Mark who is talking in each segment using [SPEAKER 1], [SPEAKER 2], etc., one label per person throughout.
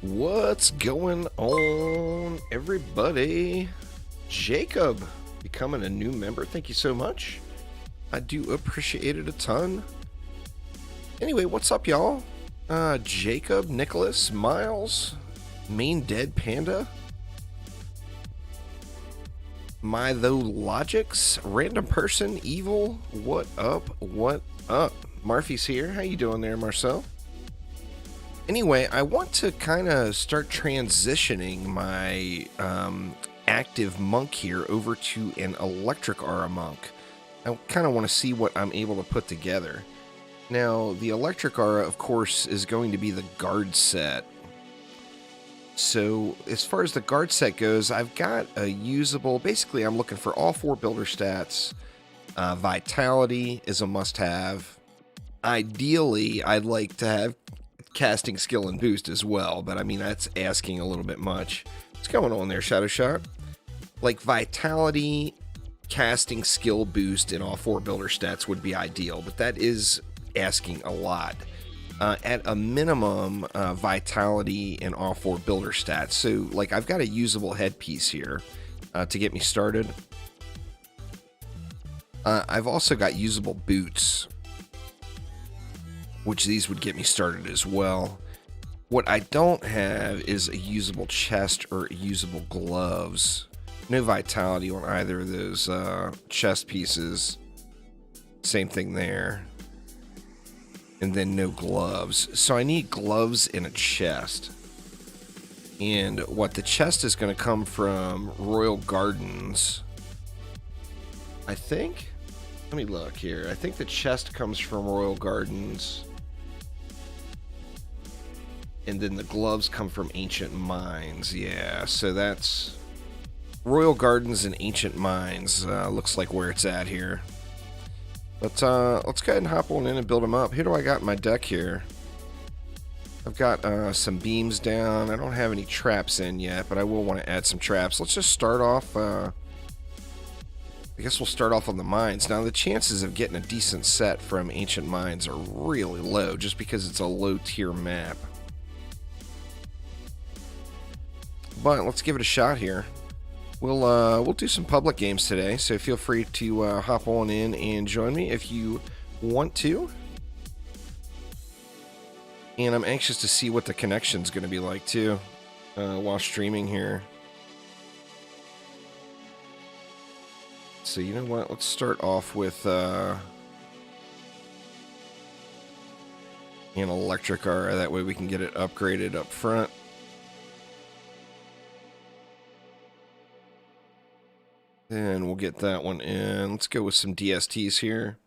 [SPEAKER 1] What's going on, everybody? Jacob becoming a new member. Thank you so much. I do appreciate it a ton. Anyway, what's up, y'all? Jacob, Nicholas, Miles, Main Dead Panda, My Though Logics, Random Person, Evil. What up? What up? Marfy's here. How you doing there, Marcel? Anyway, I want to kind of start transitioning my active monk here over to an electric aura monk. I kind of want to see what I'm able to put together. Now, the electric aura, of course, is going to be the guard set. So, as far as the guard set goes, I've got a usable... Basically, I'm looking for all 4 builder stats. Vitality is a must-have. Ideally, I'd like to have casting skill and boost as well, but I mean, that's asking a little bit much. What's going on there, Shadow Shot? Like, vitality, casting skill boost in all 4 builder stats would be ideal, but that is asking a lot. At a minimum, vitality in all 4 builder stats. So, like, I've got a usable headpiece here to get me started. I've also got usable boots, which these would get me started as well. What I don't have is a usable chest or usable gloves. No vitality on either of those chest pieces. Same thing there. And then no gloves. So I need gloves and a chest. And what the chest is going to come from Royal Gardens, I think. Let me look here. I think the chest comes from Royal Gardens. And then the gloves come from Ancient Mines. Yeah, so that's Royal Gardens and Ancient Mines. Looks like where it's at here. But let's go ahead and hop on in and build them up. Here do I got in my deck here? I've got some beams down. I don't have any traps in yet, but I will want to add some traps. Let's just start off. I guess we'll start off on the mines. Now, the chances of getting a decent set from Ancient Mines are really low, just because it's a low-tier map. But let's give it a shot here. We'll do some public games today, so feel free to hop on in and join me if you want to. And I'm anxious to see what the connection's going to be like too while streaming here. So you know what? Let's start off with an electric aura. That way we can get it upgraded up front. And we'll get that one in. Let's go with some DSTs here.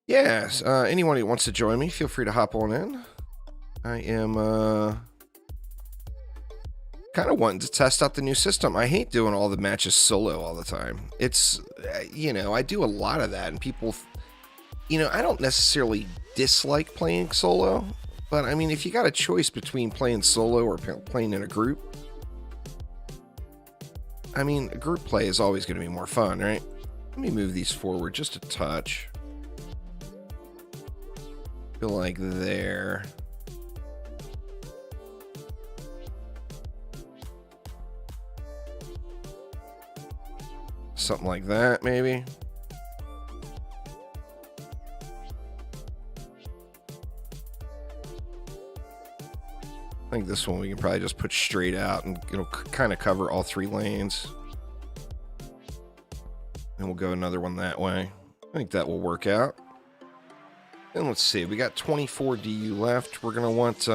[SPEAKER 1] Yes, anyone who wants to join me, feel free to hop on in. I am kind of wanting to test out the new system. I hate doing all the matches solo all the time. It's, you know, I do a lot of that, and people, you know, I don't necessarily dislike playing solo, but I mean, if you got a choice between playing solo or playing in a group, I mean, group play is always going to be more fun, right? Let me move these forward just a touch. Feel like there. Something like that, maybe. I think this one we can probably just put straight out and it'll kind of cover all 3 lanes. And we'll go another one that way. I think that will work out. And let's see, we got 24 DU left. We're going to want...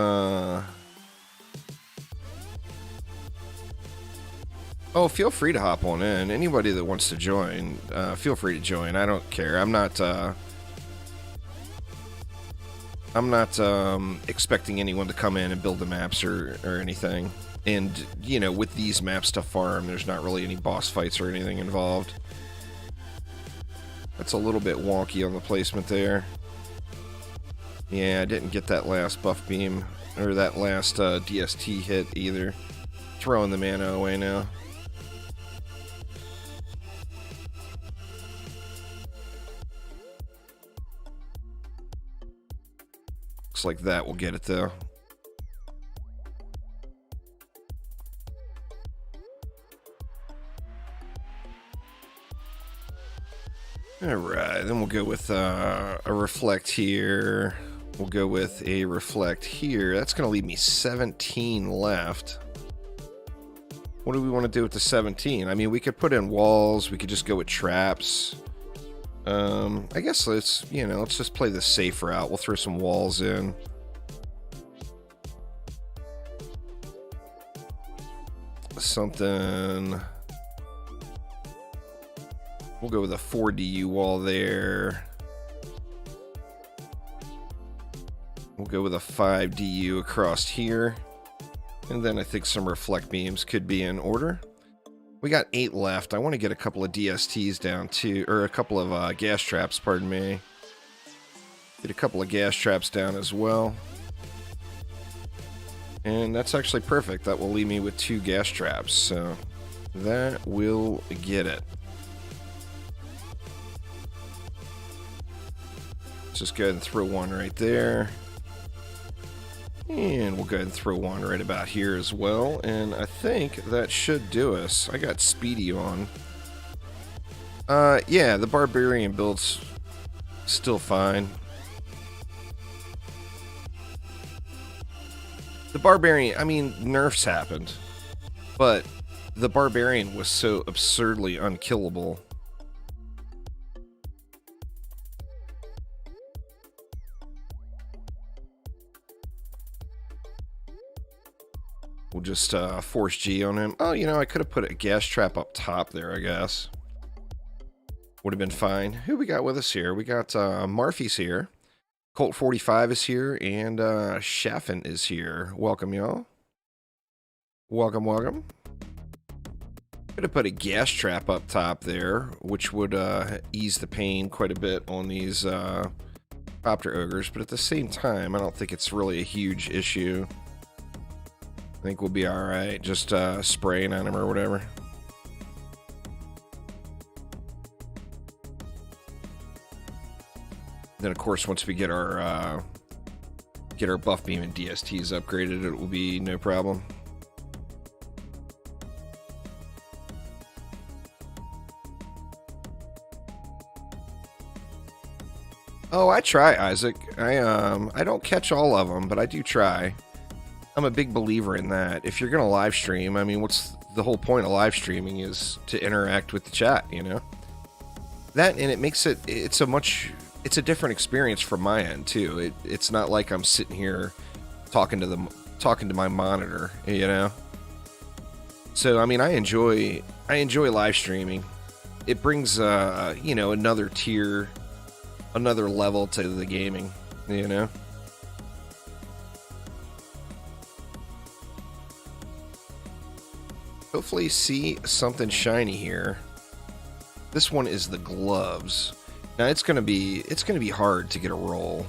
[SPEAKER 1] Oh, feel free to hop on in. Anybody that wants to join, feel free to join. I don't care. I'm not expecting anyone to come in and build the maps or anything. And, you know, with these maps to farm, there's not really any boss fights or anything involved. That's a little bit wonky on the placement there. Yeah, I didn't get that last buff beam, or that last DST hit either. Throwing the mana away now. Looks like that will get it though. Alright, then we'll go with a reflect here. We'll go with a reflect here. That's going to leave me 17 left. What do we want to do with the 17? I mean, we could put in walls. We could just go with traps. I guess let's just play the safe route. We'll throw some walls in. Something. We'll go with a 4 DU wall there. We'll go with a 5 DU across here. And then I think some reflect beams could be in order. We got 8 left. I want to get a couple of DSTs down too, or a couple of gas traps, pardon me. Get a couple of gas traps down as well. And that's actually perfect. That will leave me with 2 gas traps. So that will get it. Let's just go ahead and throw one right there. And we'll go ahead and throw one right about here as well. And I think that should do us. I got Speedy on. Yeah, the Barbarian build's still fine. The Barbarian, I mean, nerfs happened. But the Barbarian was so absurdly unkillable. We'll just force G on him. Oh, I could have put a gas trap up top there, I guess. Would have been fine. Who we got with us here? We got Marfy's here. Colt 45 is here. And Shaffin is here. Welcome, y'all. Welcome, welcome. Could have put a gas trap up top there, which would ease the pain quite a bit on these copter ogres. But at the same time, I don't think it's really a huge issue. I think we'll be alright, just spraying on him or whatever. Then of course once we get our buff beam and DSTs upgraded, it will be no problem. Oh, I try, Isaac. I don't catch all of them, but I do try. I'm a big believer in that. If you're going to live stream, I mean, what's the whole point of live streaming is to interact with the chat, That, and it makes it's a different experience from my end, too. It's not like I'm sitting here talking to my monitor, So, I mean, I enjoy live streaming. It brings, another tier, another level to the gaming, Hopefully see something shiny here. This one is the gloves. Now it's gonna be hard to get a roll.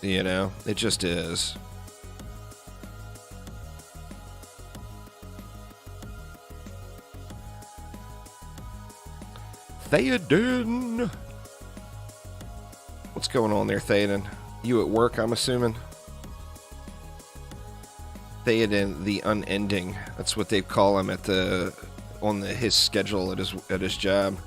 [SPEAKER 1] It just is. Theoden! What's going on there, Theoden? You at work, I'm assuming? Theoden the Unending. That's what they call him on his schedule at his job.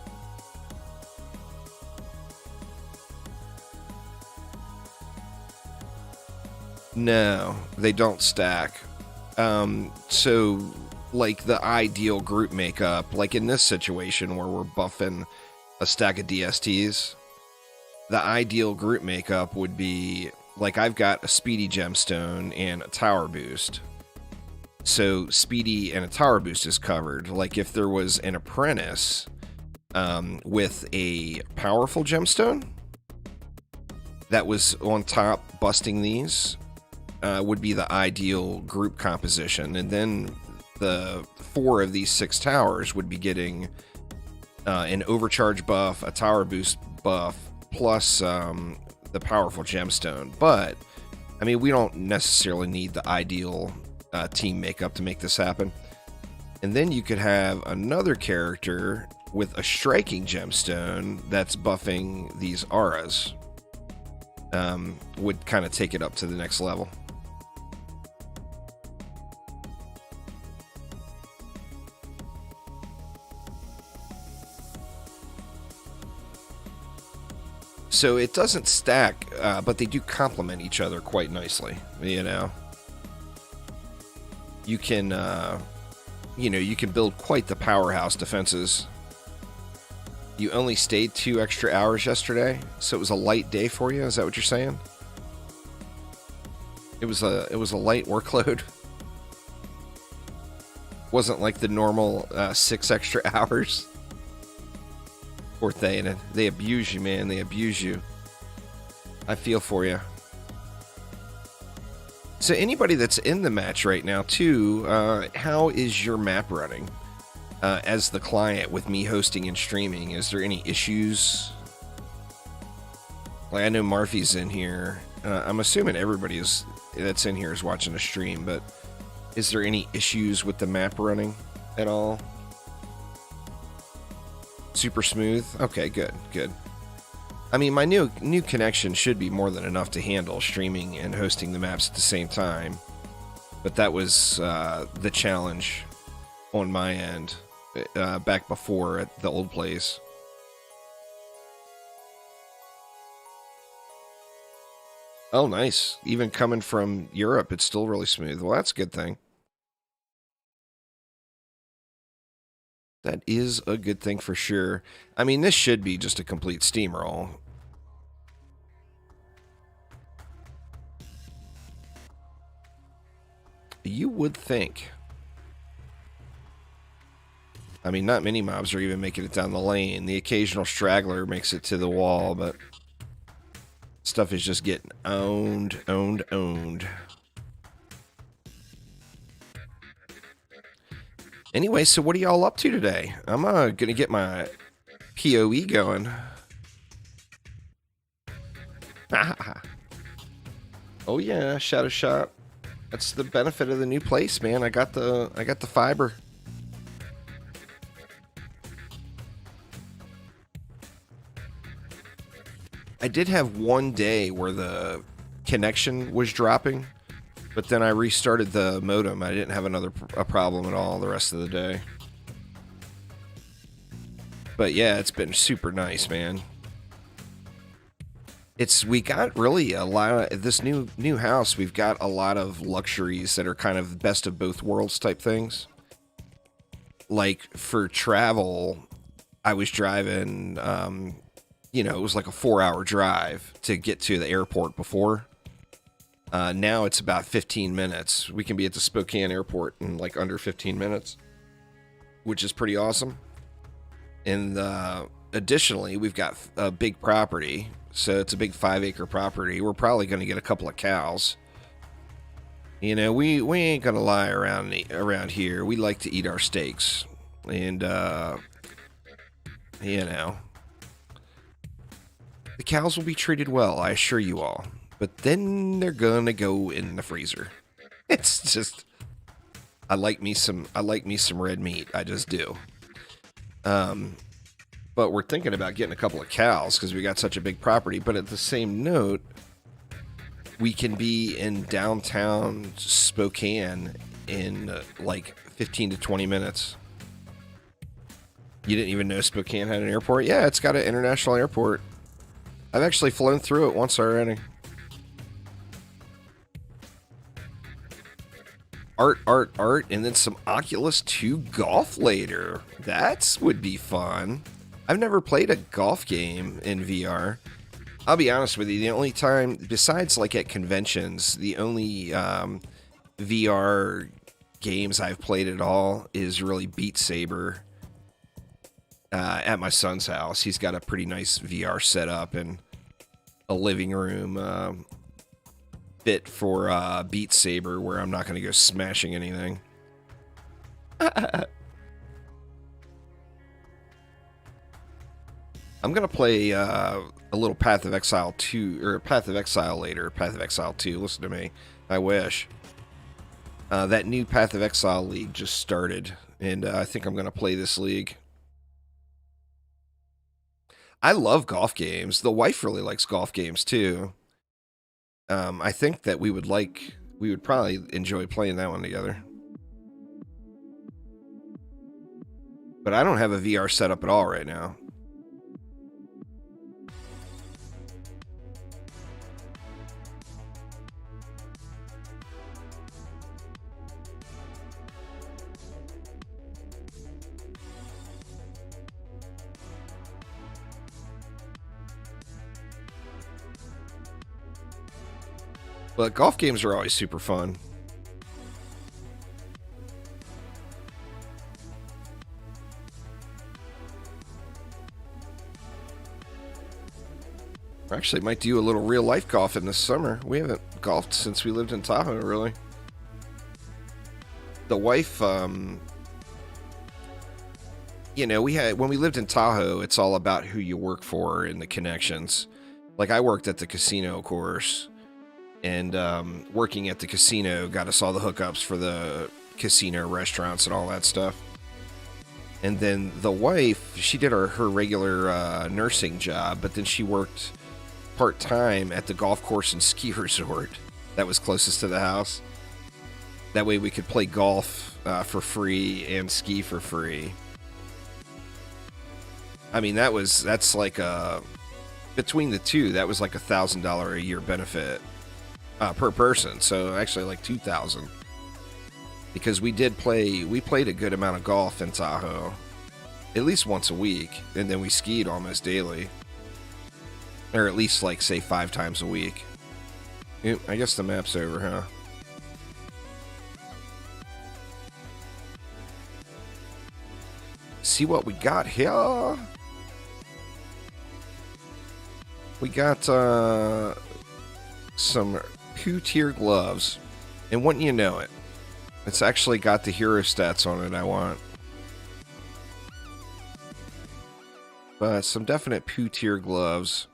[SPEAKER 1] No, they don't stack. So like the ideal group makeup, like in this situation where we're buffing a stack of DSTs, the ideal group makeup would be like I've got a Speedy Gemstone and a Tower Boost. So Speedy and a Tower Boost is covered. Like if there was an Apprentice with a powerful Gemstone that was on top busting these, would be the ideal group composition. And then the 4 of these 6 towers would be getting an overcharge buff, a Tower Boost buff, plus the powerful Gemstone. But, I mean, we don't necessarily need the ideal team makeup to make this happen. And then you could have another character with a striking Gemstone that's buffing these auras. Would kind of take it up to the next level. So it doesn't stack, but they do complement each other quite nicely. You know, you can, you can build quite the powerhouse defenses. You only stayed 2 extra hours yesterday, so it was a light day for you. Is that what you're saying? It was a light workload. Wasn't like the normal 6 extra hours. Poor thing. They abuse you, man. They abuse you. I feel for you. So anybody that's in the match right now, too, how is your map running as the client with me hosting and streaming? Is there any issues? Like, I know Marfy's in here. I'm assuming everybody that's in here is watching a stream, but is there any issues with the map running at all? Super smooth? Okay, good, good. I mean, my new connection should be more than enough to handle streaming and hosting the maps at the same time. But that was the challenge on my end back before at the old place. Oh, nice. Even coming from Europe, it's still really smooth. Well, that's a good thing. That is a good thing for sure. I mean, this should be just a complete steamroll. You would think. I mean, not many mobs are even making it down the lane. The occasional straggler makes it to the wall, but stuff is just getting owned. Anyway, so what are y'all up to today? I'm gonna get my PoE going. Oh yeah, Shadow Shop. That's the benefit of the new place, man. I got the fiber. I did have one day where the connection was dropping, but then I restarted the modem. I didn't have a problem at all the rest of the day. But yeah, it's been super nice, man. We got really a lot of this new house. We've got a lot of luxuries that are kind of best of both worlds type things. Like for travel, I was driving, it was like a 4-hour drive to get to the airport before. Now it's about 15 minutes. We can be at the Spokane airport in like under 15 minutes, which is pretty awesome. And additionally, we've got a big property. So it's a big 5-acre property. We're probably going to get a couple of cows. You know, we ain't going to lie around here. We like to eat our steaks. And, the cows will be treated well, I assure you all. But then they're going to go in the freezer. It's just, I like me some red meat. I just do. But we're thinking about getting a couple of cows because we got such a big property. But at the same note, we can be in downtown Spokane in like 15 to 20 minutes. You didn't even know Spokane had an airport? Yeah, it's got an international airport. I've actually flown through it once already. Art, and then some Oculus 2 golf later. That would be fun. I've never played a golf game in VR. I'll be honest with you, the only time, besides like at conventions, the only VR games I've played at all is really Beat Saber at my son's house. He's got a pretty nice VR setup and a living room fit for Beat Saber where I'm not going to go smashing anything. I'm going to play a little Path of Exile 2, or Path of Exile later. Path of Exile 2, listen to me. I wish. That new Path of Exile league just started, and I think I'm going to play this league. I love golf games. The wife really likes golf games, too. I think that we would probably enjoy playing that one together. But I don't have a VR setup at all right now. But golf games are always super fun. Actually, might do a little real life golfing this summer. We haven't golfed since we lived in Tahoe, really. The wife, you know, when we lived in Tahoe, it's all about who you work for and the connections. Like, I worked at the casino, of course, and working at the casino got us all the hookups for the casino restaurants and all that stuff. And then the wife, she did her regular nursing job, but then she worked part-time at the golf course and ski resort that was closest to the house. That way we could play golf for free and ski for free. I mean, that's like between the two, that was like $1,000 a year benefit per person. So actually like $2,000, because we played a good amount of golf in Tahoe, at least once a week, and then we skied almost daily, or at least like say 5 times a week. I guess the map's over, huh? See what we got here. We got some two-tier gloves, and wouldn't you know it, it's actually got the hero stats on it I want. But some definite two-tier gloves.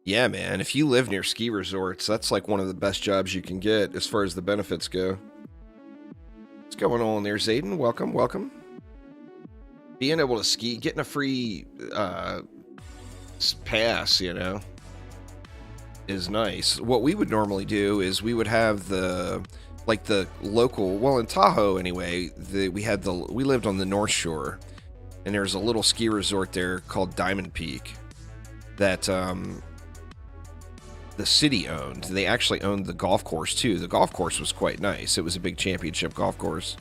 [SPEAKER 1] Yeah, man, if you live near ski resorts, that's like one of the best jobs you can get as far as the benefits go. What's going on there, Zayden? Welcome, welcome. Being able to ski, getting a free pass, you know, is nice. What we would normally do is we would have the local, well, in Tahoe anyway, we lived on the North Shore, and there's a little ski resort there called Diamond Peak that the city owned. They actually owned the golf course too. The golf course was quite nice. It was a big championship golf course.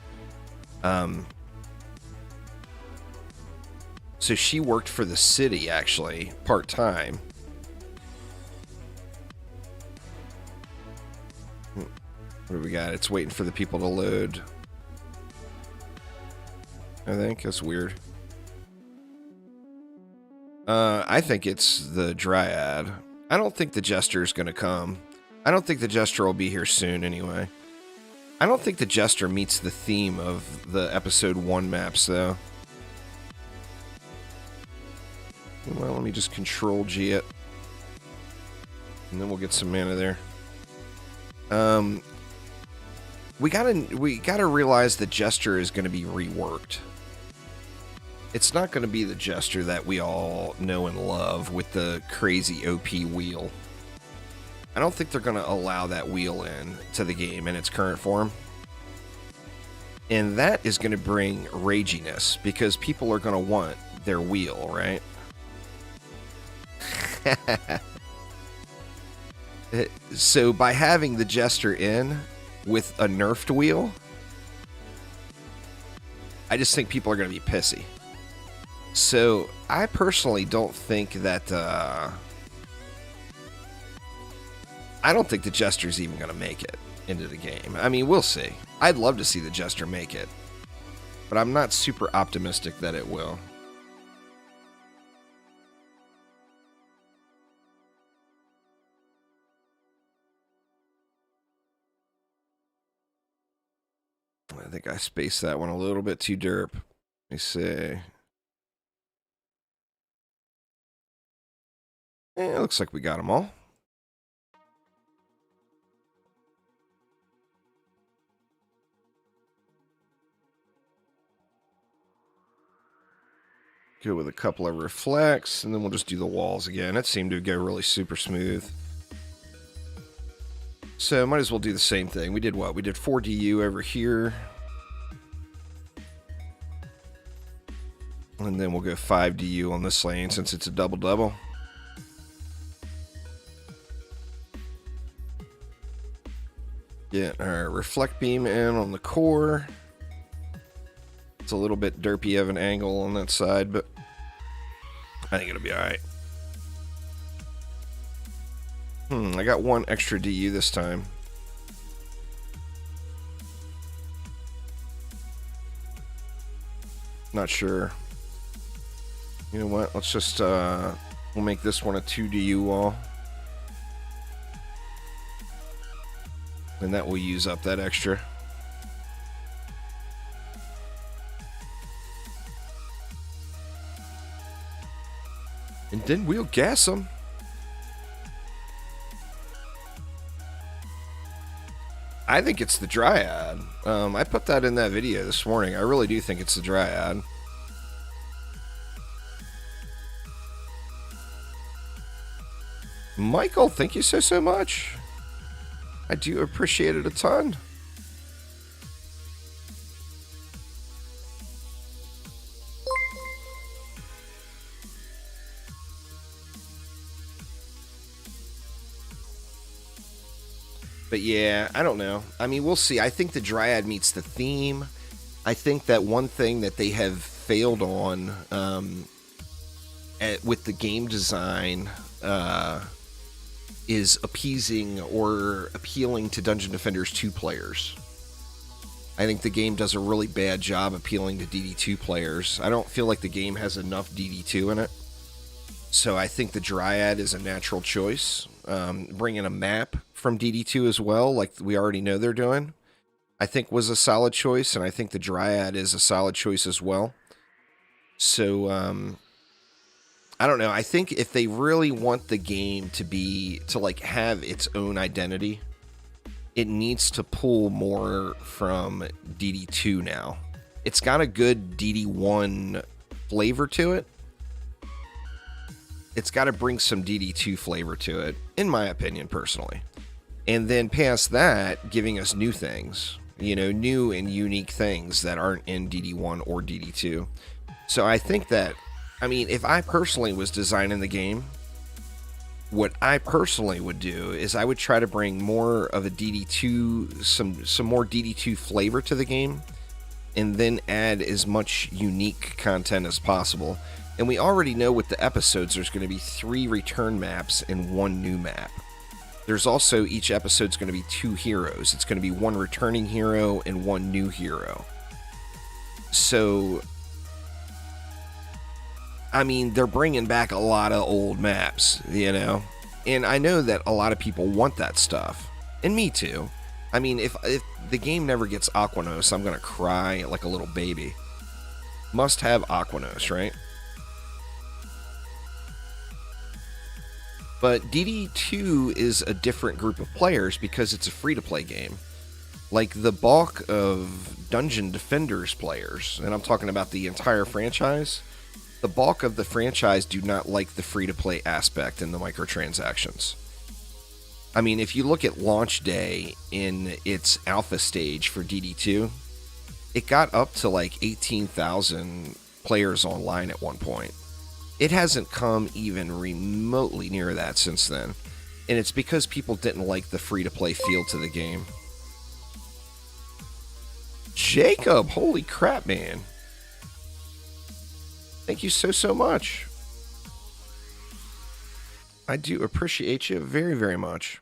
[SPEAKER 1] So she worked for the city, actually, part-time. What do we got? It's waiting for the people to load. I think that's weird. I think it's the Dryad. I don't think the Jester's going to come. I don't think the Jester will be here soon anyway. I don't think the Jester meets the theme of the episode 1 maps, though. Well, let me just Control G it, and then we'll get some mana there. We gotta realize the Jester is going to be reworked. It's not going to be the Jester that we all know and love with the crazy OP wheel. I don't think they're going to allow that wheel in to the game in its current form. And that is going to bring raginess, because people are going to want their wheel, right? So by having the Jester in with a nerfed wheel, I just think people are going to be pissy. So I personally don't think that I don't think the Jester's even going to make it into the game. I mean, we'll see. I'd love to see the Jester make it, but I'm not super optimistic that it will. I think I spaced that one a little bit too derp. Let me see. It looks like we got them all. Go with a couple of reflects, and then we'll just do the walls again. It seemed to go really super smooth. So might as well do the same thing. We did what? We did 4 DU over here. And then we'll go 5 DU on this lane since it's a double-double. Get our reflect beam in on the core. It's a little bit derpy of an angle on that side, but I think it'll be alright. I got one extra DU this time. Not sure. You know what? Let's just, we'll make this one a 2 DU wall. And that will use up that extra. And then we'll gas them. I think it's the Dryad. I put that in that video this morning. I really do think it's the Dryad. Michael, thank you so much. I do appreciate it a ton. But yeah, I don't know. I mean, we'll see. I think the Dryad meets the theme. I think that one thing that they have failed on with the game design is appeasing or appealing to Dungeon Defenders 2 players. I think the game does a really bad job appealing to DD2 players. I don't feel like the game has enough DD2 in it. So I think the Dryad is a natural choice. Bringing a map from DD2 as well, like we already know they're doing, I think was a solid choice, and I think the Dryad is a solid choice as well. So, I don't know. I think if they really want the game to like have its own identity, it needs to pull more from DD2 now. It's got a good DD1 flavor to it. It's got to bring some DD2 flavor to it, in my opinion, personally. And then past that, giving us new things, you know, new and unique things that aren't in DD1 or DD2. So I think that, I mean, if I personally was designing the game, what I personally would do is I would try to bring more of a DD2, some more DD2 flavor to the game, and then add as much unique content as possible. And we already know with the episodes, there's going to be 3 return maps and 1 new map. There's also, each episode's going to be 2 heroes. It's going to be 1 returning hero and 1 new hero. So, I mean, they're bringing back a lot of old maps, you know? And I know that a lot of people want that stuff. And me too. I mean, if the game never gets Aquanos, I'm going to cry like a little baby. Must have Aquanos, right? But DD2 is a different group of players because it's a free-to-play game. Like, the bulk of Dungeon Defenders players, and I'm talking about the entire franchise, the bulk of the franchise do not like the free-to-play aspect in the microtransactions. I mean, if you look at launch day in its alpha stage for DD2, it got up to like 18,000 players online at one point. It hasn't come even remotely near that since then. And it's because people didn't like the free-to-play feel to the game. Jacob, holy crap, man. Thank you so much. I do appreciate you very, very much.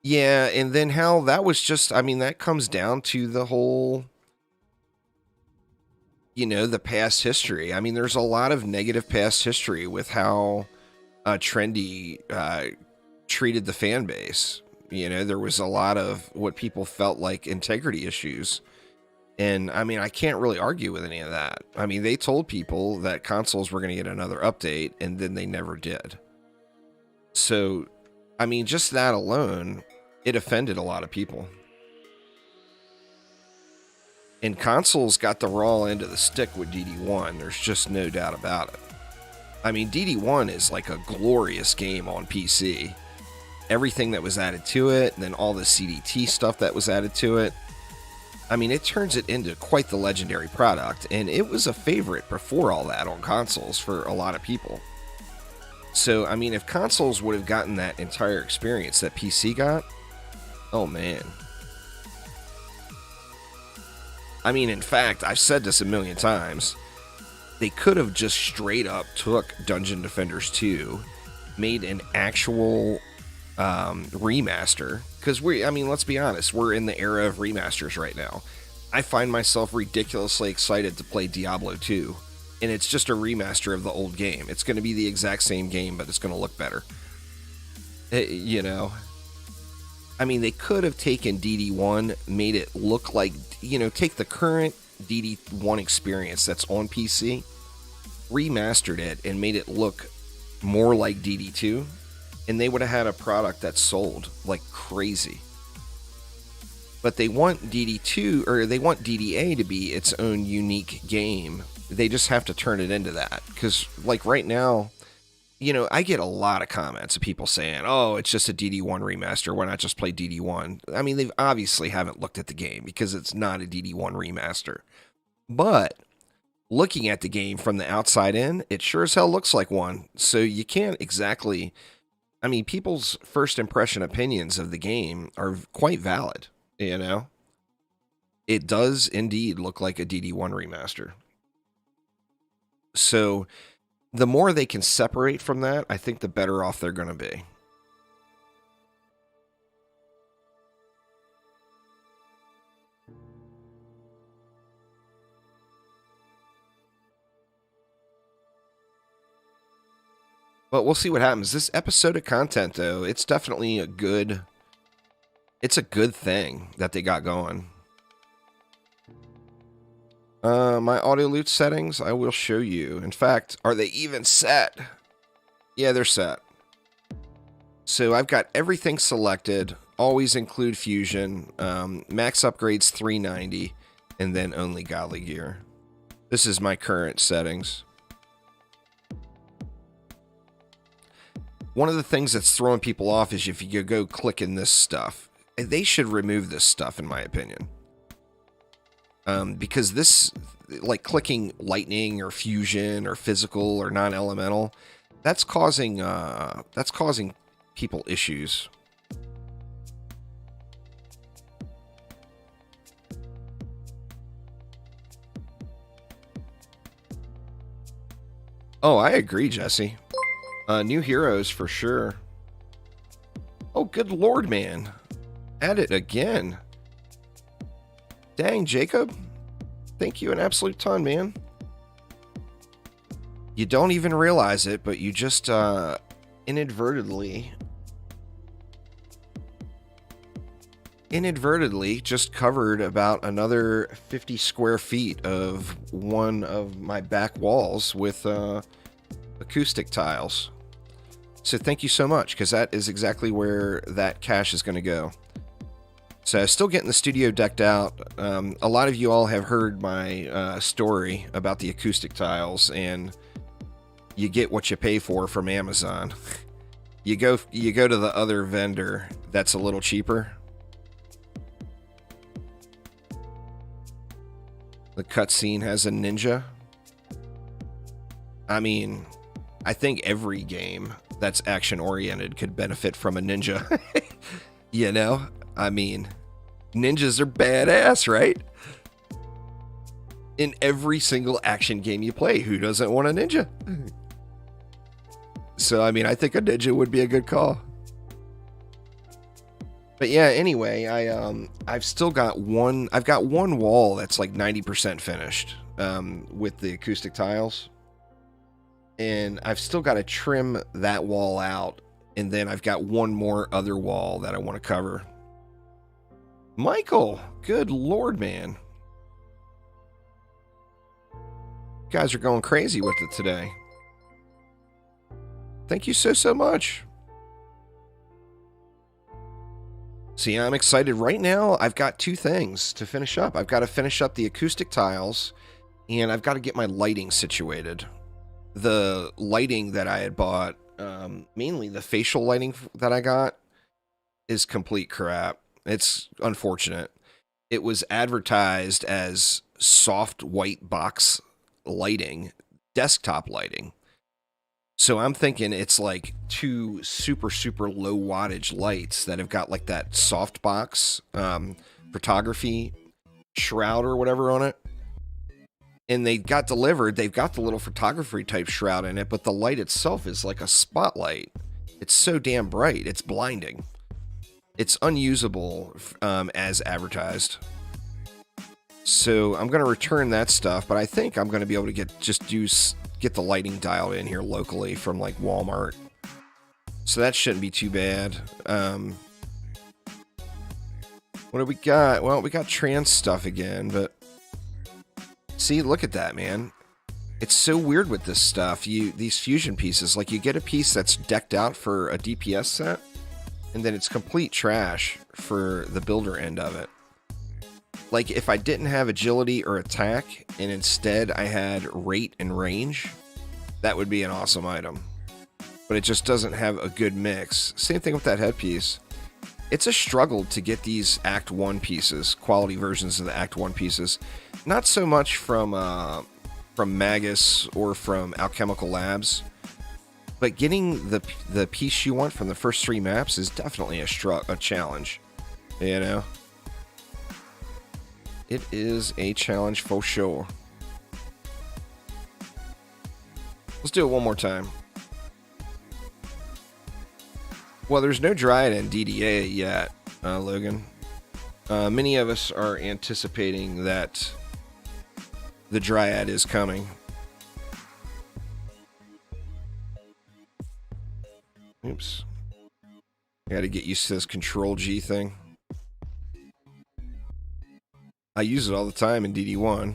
[SPEAKER 1] Yeah, and then how that was just, I mean, that comes down to the whole, you know, the past history. I mean, there's a lot of negative past history with how Trendy treated the fan base. You know, there was a lot of what people felt like integrity issues. And, I mean, I can't really argue with any of that. I mean, they told people that consoles were going to get another update, and then they never did. So, I mean, just that alone, it offended a lot of people. And consoles got the raw end of the stick with DD1. There's just no doubt about it. I mean, DD1 is like a glorious game on PC. Everything that was added to it, and then all the CDT stuff that was added to it. I mean, it turns it into quite the legendary product, and it was a favorite before all that on consoles for a lot of people. So, I mean, if consoles would have gotten that entire experience that PC got, oh man. I mean, in fact, I've said this a million times, they could have just straight up took Dungeon Defenders 2 made an actual remaster, because let's be honest, we're in the era of remasters right now. I find myself ridiculously excited to play Diablo 2, and it's just a remaster of the old game. It's going to be the exact same game, but it's going to look better. You know, they could have taken DD1, made it look like, take the current DD1 experience that's on PC, remastered it, and made it look more like DD2, and they would have had a product that sold like crazy. But they want DD2, or they want DDA to be its own unique game. They just have to turn it into that. Because, like, right now, I get a lot of comments of people saying, oh, it's just a DD1 remaster. Why not just play DD1? They obviously haven't looked at the game because it's not a DD1 remaster. But looking at the game from the outside in, it sure as hell looks like one. So you can't exactly... people's first impression opinions of the game are quite valid. It does indeed look like a DD1 remaster. So the more they can separate from that, I think the better off they're going to be. But we'll see what happens. This episode of content, though, it's definitely a good thing that they got going. My audio loot settings, I will show you. In fact, are they even set? Yeah, they're set. So I've got everything selected. Always include fusion. Max upgrades 390, and then only godly gear. This is my current settings. One of the things that's throwing people off is if you go clicking this stuff. They should remove this stuff, in my opinion. Because this, like clicking lightning or fusion or physical or non-elemental, that's causing people issues. Oh, I agree, Jesse. New heroes for sure. Oh, good lord, man. At it again. Dang, Jacob. Thank you an absolute ton, man. You don't even realize it, but you just inadvertently just covered about another 50 square feet of one of my back walls with acoustic tiles. So thank you so much, because that is exactly where that cache is going to go. So still getting the studio decked out. A lot of you all have heard my story about the acoustic tiles, and you get what you pay for from Amazon. You go to the other vendor that's a little cheaper. The cutscene has a ninja. I think every game that's action-oriented could benefit from a ninja. Ninjas are badass, right? In every single action game you play, who doesn't want a ninja? So, I think a ninja would be a good call. But yeah, anyway, I've still got one wall that's like 90% finished with the acoustic tiles. And I've still got to trim that wall out. And then I've got one more other wall that I want to cover. Michael, good lord, man. You guys are going crazy with it today. Thank you so much. See, I'm excited right now. I've got two things to finish up. I've got to finish up the acoustic tiles, and I've got to get my lighting situated. The lighting that I had bought, mainly the facial lighting that I got, is complete crap. It's unfortunate. It was advertised as soft white box lighting, desktop lighting. So I'm thinking it's like two super low wattage lights that have got like that soft box photography shroud or whatever on it. And they got delivered. They've got the little photography type shroud in it, but the light itself is like a spotlight. It's so damn bright. It's blinding. It's unusable as advertised. So I'm going to return that stuff, but I think I'm going to be able to get the lighting dialed in here locally from like Walmart. So that shouldn't be too bad. What do we got? Well, we got trans stuff again, but see, look at that, man. It's so weird with this stuff. These fusion pieces, like you get a piece that's decked out for a DPS set, and then it's complete trash for the builder end of it. Like if I didn't have agility or attack, and instead I had rate and range, that would be an awesome item. But it just doesn't have a good mix. Same thing with that headpiece. It's a struggle to get these Act 1 pieces, quality versions of the Act 1 pieces. Not so much from Magus or from Alchemical Labs, but getting the piece you want from the first 3 maps is definitely a challenge, you know? It is a challenge for sure. Let's do it one more time. Well, there's no Dryad in DDA yet, Logan. Many of us are anticipating that the Dryad is coming. Oops. I gotta get used to this Control-G thing. I use it all the time in DD1.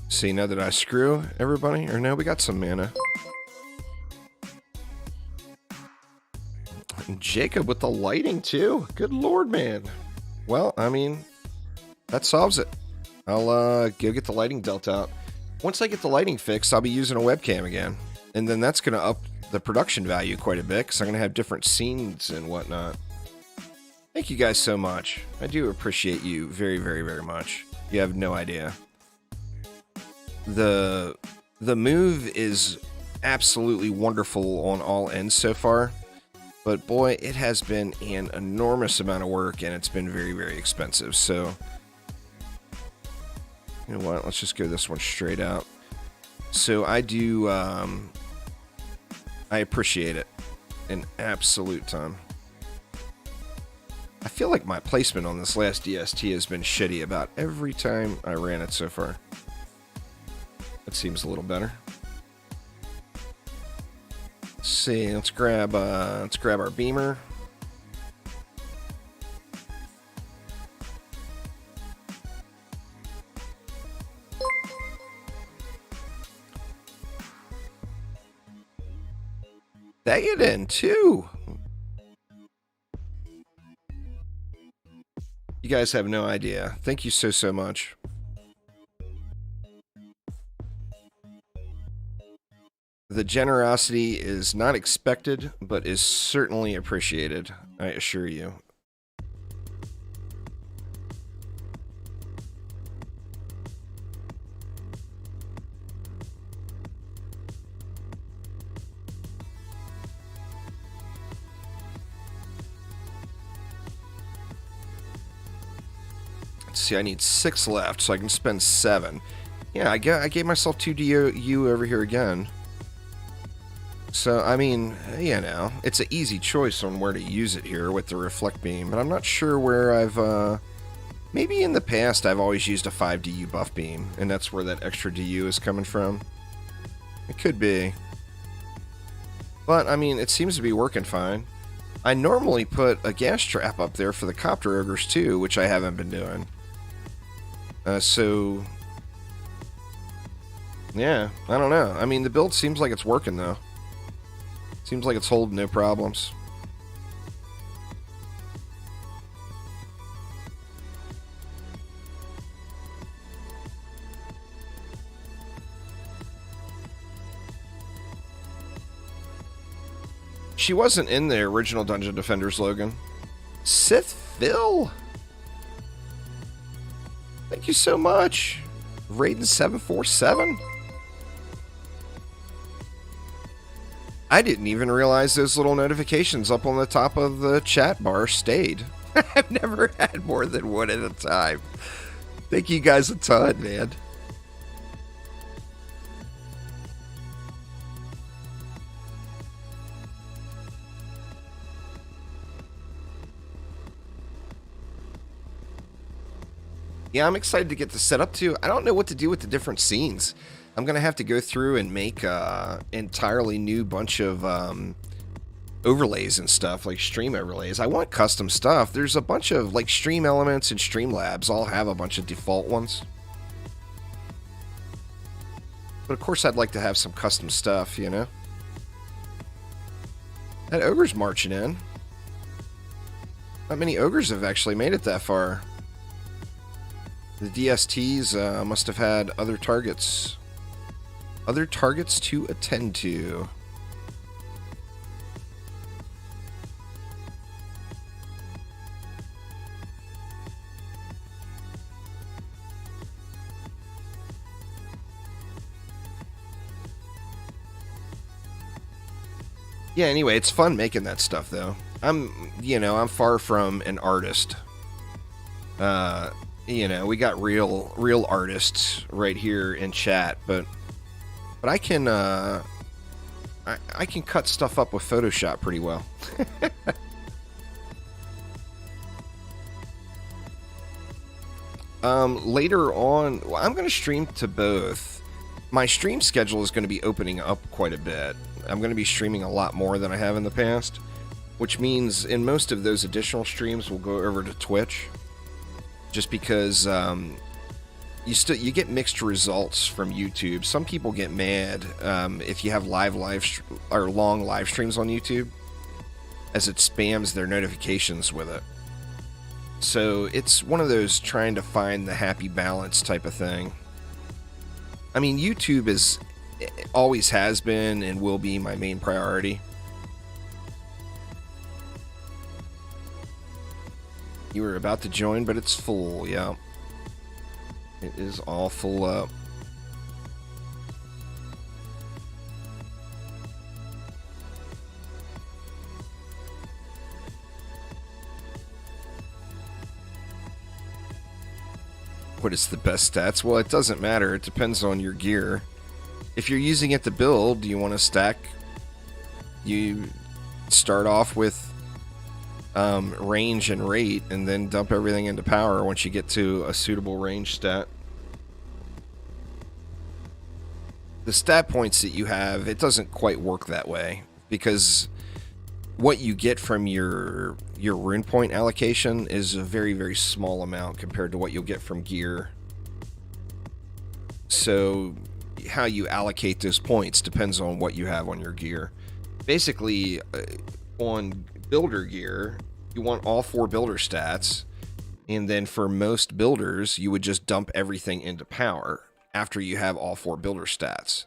[SPEAKER 1] See, now that I screw everybody, or no, we got some mana. And Jacob with the lighting too. Good lord, man. Well, I mean, that solves it. I'll go get the lighting dealt out. Once I get the lighting fixed, I'll be using a webcam again. And then that's going to up the production value quite a bit, because I'm going to have different scenes and whatnot. Thank you guys so much. I do appreciate you very, very, very much. You have no idea. The move is absolutely wonderful on all ends so far, but boy, it has been an enormous amount of work, and it's been very, very expensive. So, you know what? Let's just go this one straight out. So I do, I appreciate it an absolute ton. I feel like my placement on this last DST has been shitty about every time I ran it so far. That seems a little better. Let's see. Let's grab our beamer. They get in too. You guys have no idea. Thank you so, so much. The generosity is not expected, but is certainly appreciated, I assure you. Let's see, I need 6 left, so I can spend 7. Yeah, I gave myself 2 DU over here again. So, I mean, you know, it's an easy choice on where to use it here with the reflect beam, but I'm not sure where I've, maybe in the past I've always used a 5 DU buff beam, and that's where that extra DU is coming from. It could be. But, I mean, it seems to be working fine. I normally put a gas trap up there for the copter ogres too, which I haven't been doing. So, yeah, I don't know. I mean, the build seems like it's working though. Seems like it's holding no problems. She wasn't in the original Dungeon Defenders, Logan. Sith Phil? Thank you so much. Raiden 747? I didn't even realize those little notifications up on the top of the chat bar stayed. I've never had more than one at a time. Thank you guys a ton, man. Yeah, I'm excited to get this set up too. I don't know what to do with the different scenes. I'm going to have to go through and make a entirely new bunch of overlays and stuff, like stream overlays. I want custom stuff. There's a bunch of, like, Stream Elements and Streamlabs all have a bunch of default ones. But of course I'd like to have some custom stuff, you know? That ogre's marching in. Not many ogres have actually made it that far. The DSTs must have had other targets. Other targets to attend to. Yeah, anyway, it's fun making that stuff, though. I'm far from an artist. We got real artists right here in chat, but I can I can cut stuff up with Photoshop pretty well. Later on, well, I'm going to stream to both. My stream schedule is going to be opening up quite a bit. I'm going to be streaming a lot more than I have in the past, which means in most of those additional streams we'll go over to Twitch. Just because you get mixed results from YouTube. Some people get mad if you have long live streams on YouTube, as it spams their notifications with it. So it's one of those trying to find the happy balance type of thing. I mean, YouTube always has been and will be my main priority. You were about to join, but it's full, yeah. It is all full up. What is the best stats? Well, it doesn't matter. It depends on your gear. If you're using it to build, you want to stack. You start off with range and rate, and then dump everything into power once you get to a suitable range stat. The stat points that you have, it doesn't quite work that way, because what you get from your rune point allocation is a very, very small amount compared to what you'll get from gear. So how you allocate those points depends on what you have on your gear. Basically, on builder gear, you want all 4 builder stats, and then for most builders, you would just dump everything into power after you have all 4 builder stats.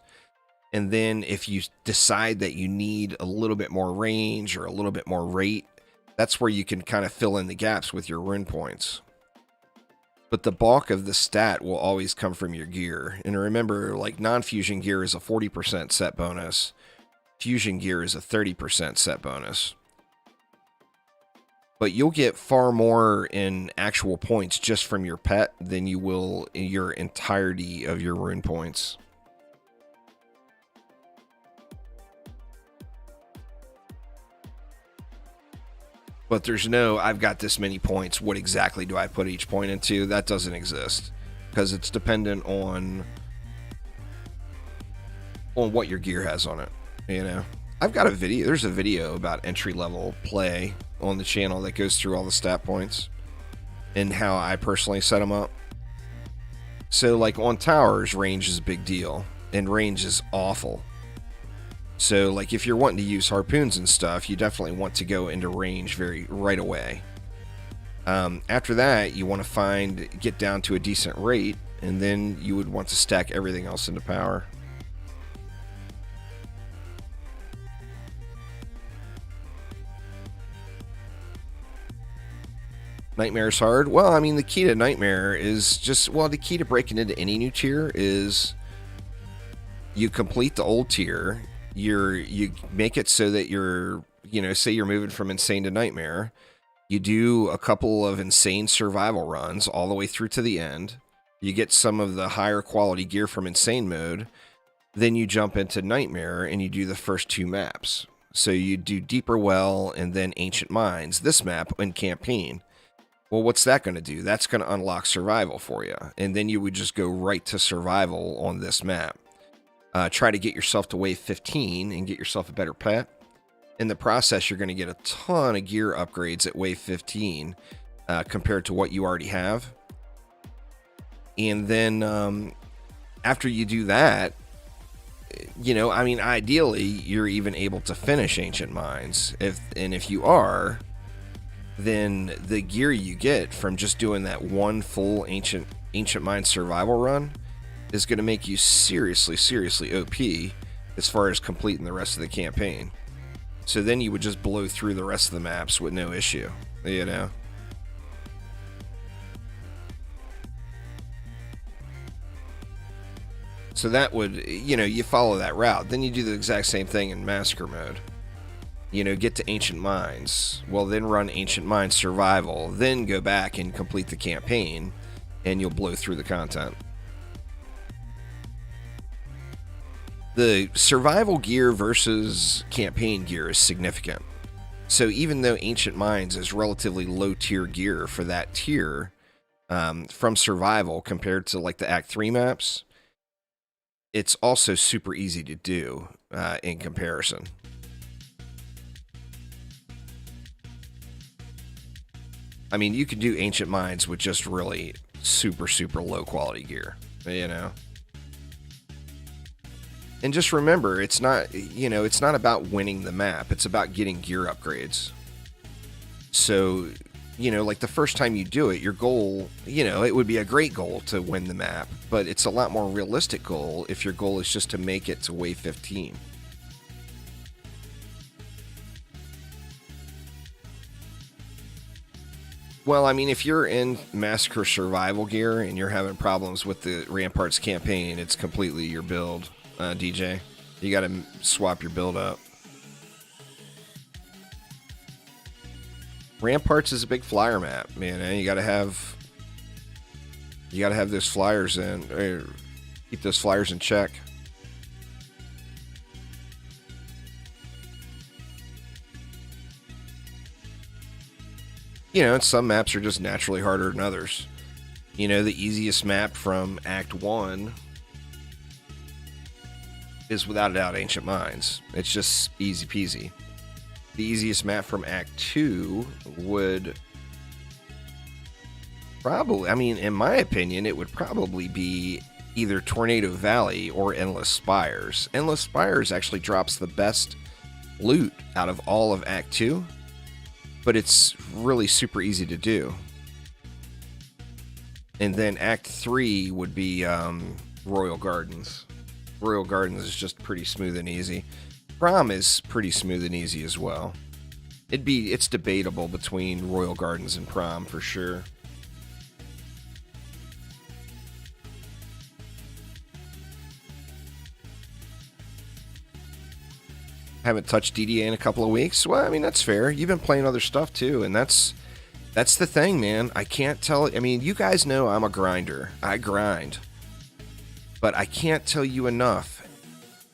[SPEAKER 1] And then if you decide that you need a little bit more range or a little bit more rate, that's where you can kind of fill in the gaps with your rune points. But the bulk of the stat will always come from your gear. And remember, like, non-fusion gear is a 40% set bonus. Fusion gear is a 30% set bonus. But you'll get far more in actual points just from your pet than you will in your entirety of your rune points. But there's no, I've got this many points, what exactly do I put each point into? That doesn't exist. Because it's dependent on what your gear has on it, you know? I've got a video, there's a video about entry-level play on the channel that goes through all the stat points and how I personally set them up. So, like, on towers, range is a big deal, and range is awful. So, like, if you're wanting to use harpoons and stuff, you definitely want to go into range right away. After that, you want to get down to a decent rate, and then you would want to stack everything else into power. Nightmare's hard. Well, I mean, the key to Nightmare is just, well, the key to breaking into any new tier is you complete the old tier, you make it so that you're, say you're moving from Insane to Nightmare, You do a couple of insane survival runs all the way through to the end. You get some of the higher quality gear from insane mode. Then you jump into Nightmare and you do the first 2 maps. So you do Deeper Well and then Ancient Mines, this map in campaign. Well, what's that going to do? That's going to unlock survival for you. And then you would just go right to survival on this map. Try to get yourself to wave 15 and get yourself a better pet. In the process, you're going to get a ton of gear upgrades at wave 15 compared to what you already have. And then after you do that, ideally, you're even able to finish Ancient Mines. If you are, then the gear you get from just doing that one full Ancient Mines survival run is going to make you seriously, seriously OP as far as completing the rest of the campaign. So then you would just blow through the rest of the maps with no issue, So that would, you follow that route. Then you do the exact same thing in Massacre mode. Get to Ancient Mines. Well, then run Ancient Mines Survival. Then go back and complete the campaign. And you'll blow through the content. The survival gear versus campaign gear is significant. So even though Ancient Mines is relatively low tier gear for that tier from survival compared to like the Act 3 maps, it's also super easy to do in comparison. I mean, you can do Ancient Mines with just really super, super low quality gear, And just remember, it's not about winning the map. It's about getting gear upgrades. So, like the first time you do it, your goal, it would be a great goal to win the map, but it's a lot more realistic goal if your goal is just to make it to wave 15. Well, I mean, if you're in Massacre survival gear and you're having problems with the Ramparts campaign, it's completely your build, DJ. You got to swap your build up. Ramparts is a big flyer map, man. You got to have those flyers in, or keep those flyers in check. Some maps are just naturally harder than others. The easiest map from Act 1 is without a doubt Ancient Mines. It's just easy peasy. The easiest map from Act 2 would probably, in my opinion, it would probably be either Tornado Valley or Endless Spires. Endless Spires actually drops the best loot out of all of Act 2. But it's really super easy to do. And then Act 3 would be Royal Gardens. Royal Gardens is just pretty smooth and easy. Prom is pretty smooth and easy as well. It's debatable between Royal Gardens and Prom for sure. Haven't touched DDA in a couple of weeks. Well, that's fair. You've been playing other stuff too, and that's the thing, man. I can't tell. You guys know I'm a grinder. I grind. But I can't tell you enough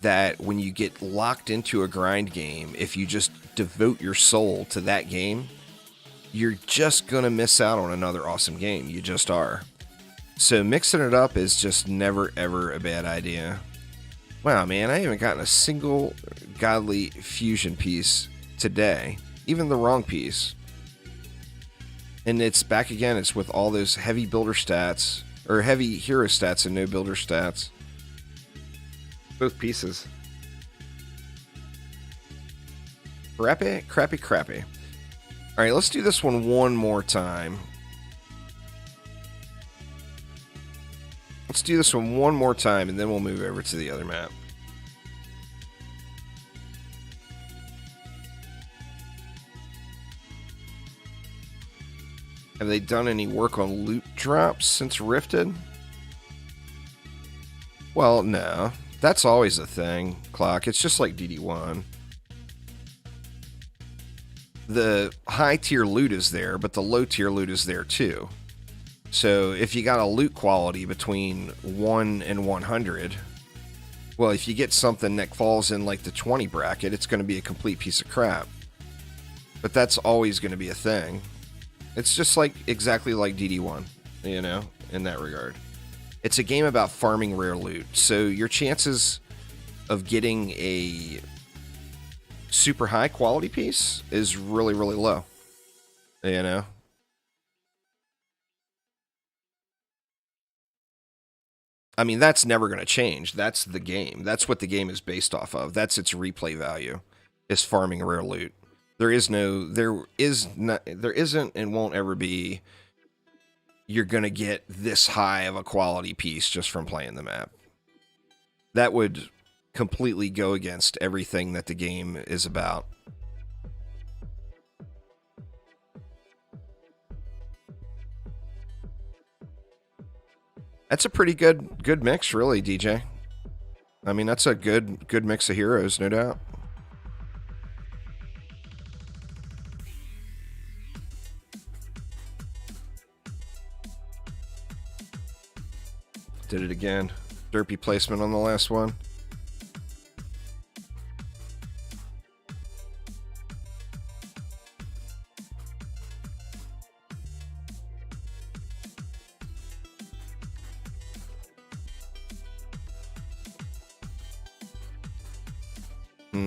[SPEAKER 1] that when you get locked into a grind game, if you just devote your soul to that game, you're just going to miss out on another awesome game. You just are. So mixing it up is just never, ever a bad idea. Wow, man, I haven't gotten a single godly fusion piece today. Even the wrong piece. And it's back again. It's with all those heavy builder stats, or heavy hero stats and no builder stats. Both pieces. Crappy. Alright, let's do this one more time. Let's do this one more time, and then we'll move over to the other map. Have they done any work on loot drops since Rifted? Well, no. That's always a thing, Clock. It's just like DD1. the high tier loot is there, but the low tier loot is there too. So if you got a loot quality between 1 and 100, well, if you get something that falls in like the 20 bracket, it's going to be a complete piece of crap. But that's always going to be a thing. It's just like exactly like DD1, you know, in that regard. It's a game about farming rare loot. So your chances of getting a super high quality piece is really, really low, you know. I mean, that's never going to change. That's the game. That's what the game is based off of. That's its replay value, is farming rare loot. There isn't and won't ever be, you're going to get this high of a quality piece just from playing the map. That would completely go against everything that the game is about. That's a pretty good mix, really, DJ. I mean, that's a good mix of heroes, no doubt. Did it again. Derpy placement on the last one.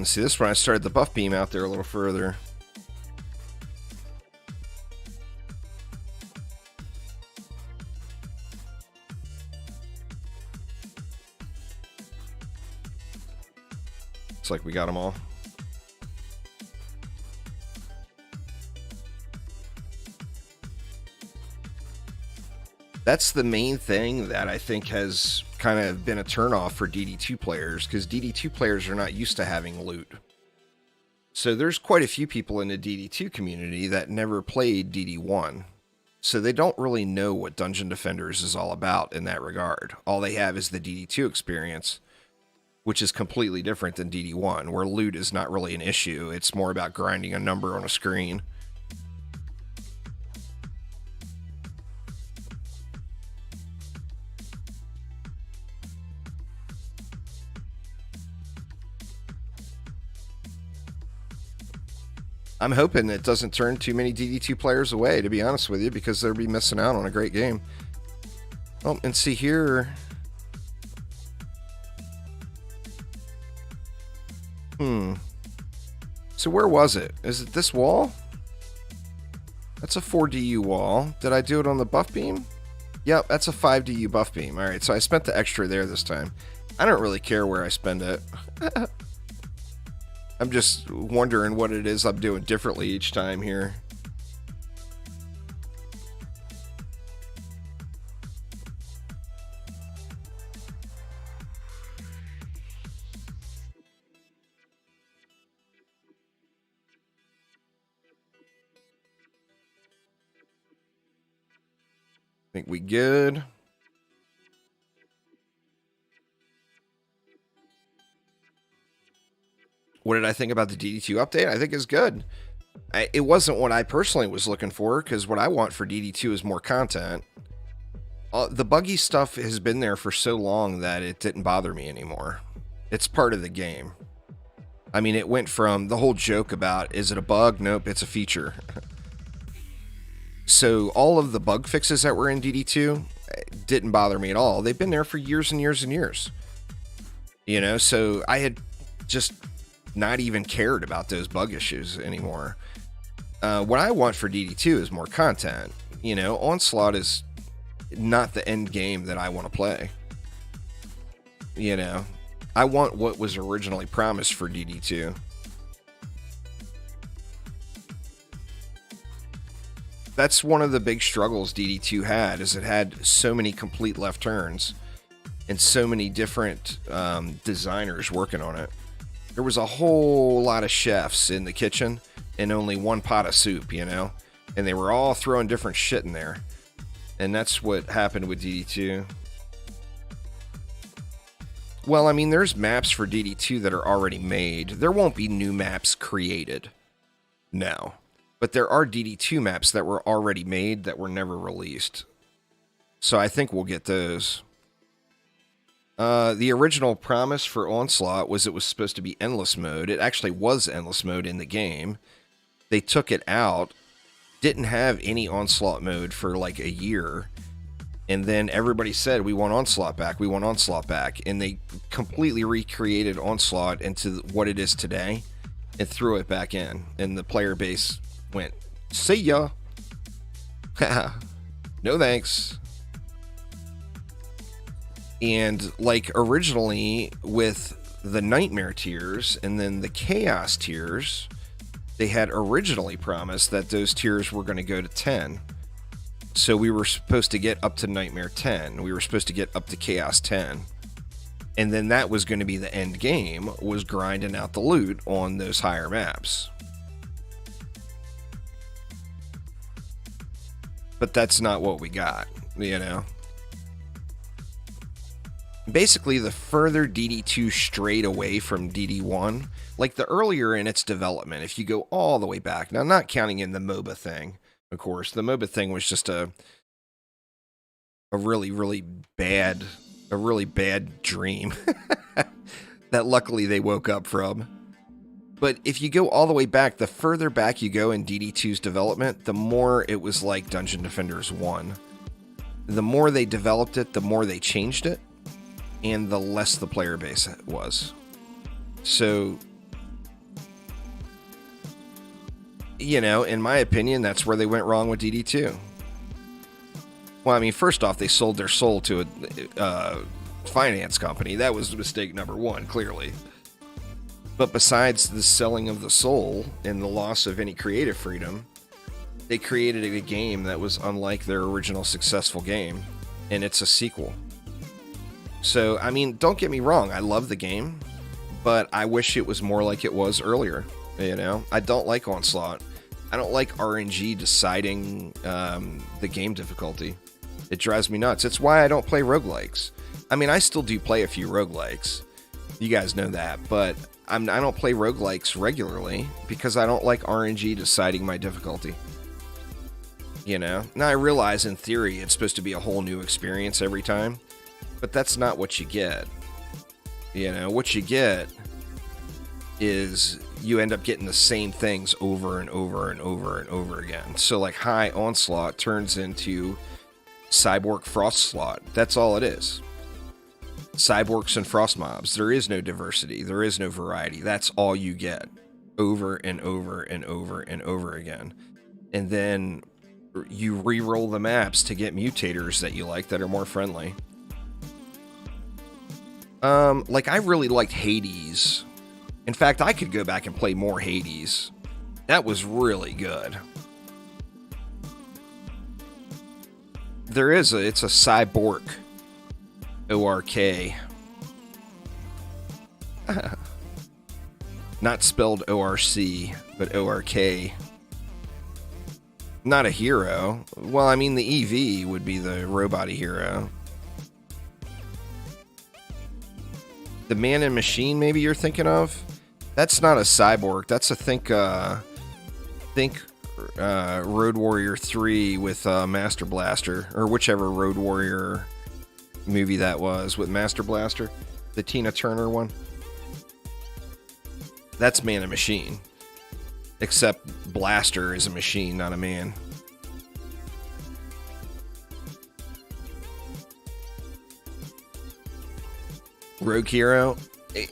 [SPEAKER 1] See, this one I started the buff beam out there a little further. It's like we got them all. That's the main thing that I think has kind of been a turnoff for DD2 players, because DD2 players are not used to having loot. So there's quite a few people in the DD2 community that never played DD1. So they don't really know what Dungeon Defenders is all about in that regard. All they have is the DD2 experience, which is completely different than DD1, where loot is not really an issue. It's more about grinding a number on a screen. I'm hoping it doesn't turn too many DD2 players away, to be honest with you, because they'll be missing out on a great game. Oh, and see here. So where was it? Is it this wall? That's a 4DU wall. Did I do it on the buff beam? Yep, that's a 5DU buff beam. Alright, so I spent the extra there this time. I don't really care where I spend it. I'm just wondering what it is I'm doing differently each time here. Think we good? What did I think about the DD2 update? I think it's good. It wasn't what I personally was looking for, because what I want for DD2 is more content. The buggy stuff has been there for so long that it didn't bother me anymore. It's part of the game. I mean, it went from the whole joke about, is it a bug? Nope, it's a feature. So all of the bug fixes that were in DD2 didn't bother me at all. They've been there for years and years and years. You know, so I had just not even cared about those bug issues anymore. What I want for DD2 is more content. You know, Onslaught is not the end game that I want to play. You know, I want what was originally promised for DD2. That's one of the big struggles DD2 had, is it had so many complete left turns and so many different designers working on it. There was a whole lot of chefs in the kitchen and only one pot of soup, you know? And they were all throwing different shit in there. And that's what happened with DD2. Well, I mean, there's maps for DD2 that are already made. There won't be new maps created. No. But there are DD2 maps that were already made that were never released. So I think we'll get those. The original promise for Onslaught was it was supposed to be endless mode. It actually was endless mode in the game. They took it out, didn't have any Onslaught mode for like a year. And then everybody said, we want Onslaught back, we want Onslaught back. And they completely recreated Onslaught into what it is today and threw it back in. And the player base went, see ya. No thanks. And like originally with the Nightmare tiers and then the Chaos tiers, they had originally promised that those tiers were going to go to 10. So we were supposed to get up to Nightmare 10. We were supposed to get up to Chaos 10. And then that was going to be the end game, was grinding out the loot on those higher maps. But that's not what we got, you know. Basically, the further DD2 strayed away from DD1, like the earlier in its development, if you go all the way back, now not counting in the MOBA thing, of course, the MOBA thing was just a really bad dream that luckily they woke up from. But if you go all the way back, the further back you go in DD2's development, the more it was like Dungeon Defenders 1. The more they developed it, the more they changed it, and the less the player base was. So, you know, in my opinion, that's where they went wrong with DD2. Well, I mean, first off, they sold their soul to a finance company. That was mistake number one, clearly. But besides the selling of the soul and the loss of any creative freedom, they created a game that was unlike their original successful game, and it's a sequel. So, I mean, don't get me wrong, I love the game, but I wish it was more like it was earlier, you know? I don't like Onslaught. I don't like RNG deciding the game difficulty. It drives me nuts. It's why I don't play roguelikes. I mean, I still do play a few roguelikes. You guys know that, but I don't play roguelikes regularly because I don't like RNG deciding my difficulty. You know? Now, I realize in theory it's supposed to be a whole new experience every time, but that's not what you get. You know, what you get is you end up getting the same things over and over and over and over again. So like High Onslaught turns into Cyborg Frostslaught. That's all it is. Cyborgs and frost mobs. There is no diversity. There is no variety. That's all you get over and over and over and over again. And then you re-roll the maps to get mutators that you like that are more friendly. Like I really liked Hades. In fact, I could go back and play more Hades. That was really good. It's a Cyborg. O-R-K. Not spelled O-R-C, but O-R-K. Not a hero. Well, I mean, the EV would be the robot hero. The Man and Machine, maybe you're thinking of? That's not a cyborg. That's a think Road Warrior 3 with Master Blaster, or whichever Road Warrior movie that was with Master Blaster, the Tina Turner one. That's Man and Machine, except Blaster is a machine, not a man. Rogue Hero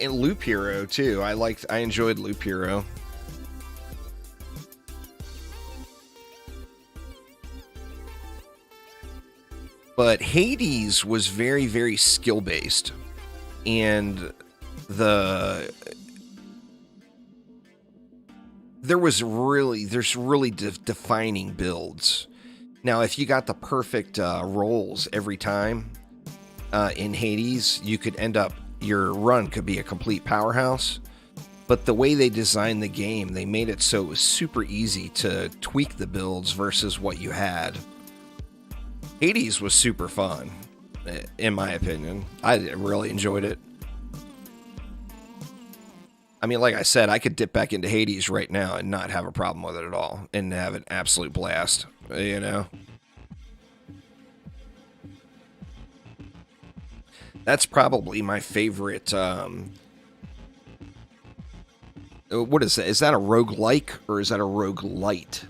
[SPEAKER 1] and Loop Hero too. I enjoyed Loop Hero. But Hades was very, very skill based, and there's really defining builds. Now, if you got the perfect rolls every time in Hades, you could end up, your run could be a complete powerhouse. But the way they designed the game, they made it so it was super easy to tweak the builds versus what you had. Hades was super fun, in my opinion. I really enjoyed it. I mean, like I said, I could dip back into Hades right now and not have a problem with it at all and have an absolute blast, you know? That's probably my favorite, what is that? Is that a roguelike or is that a roguelite?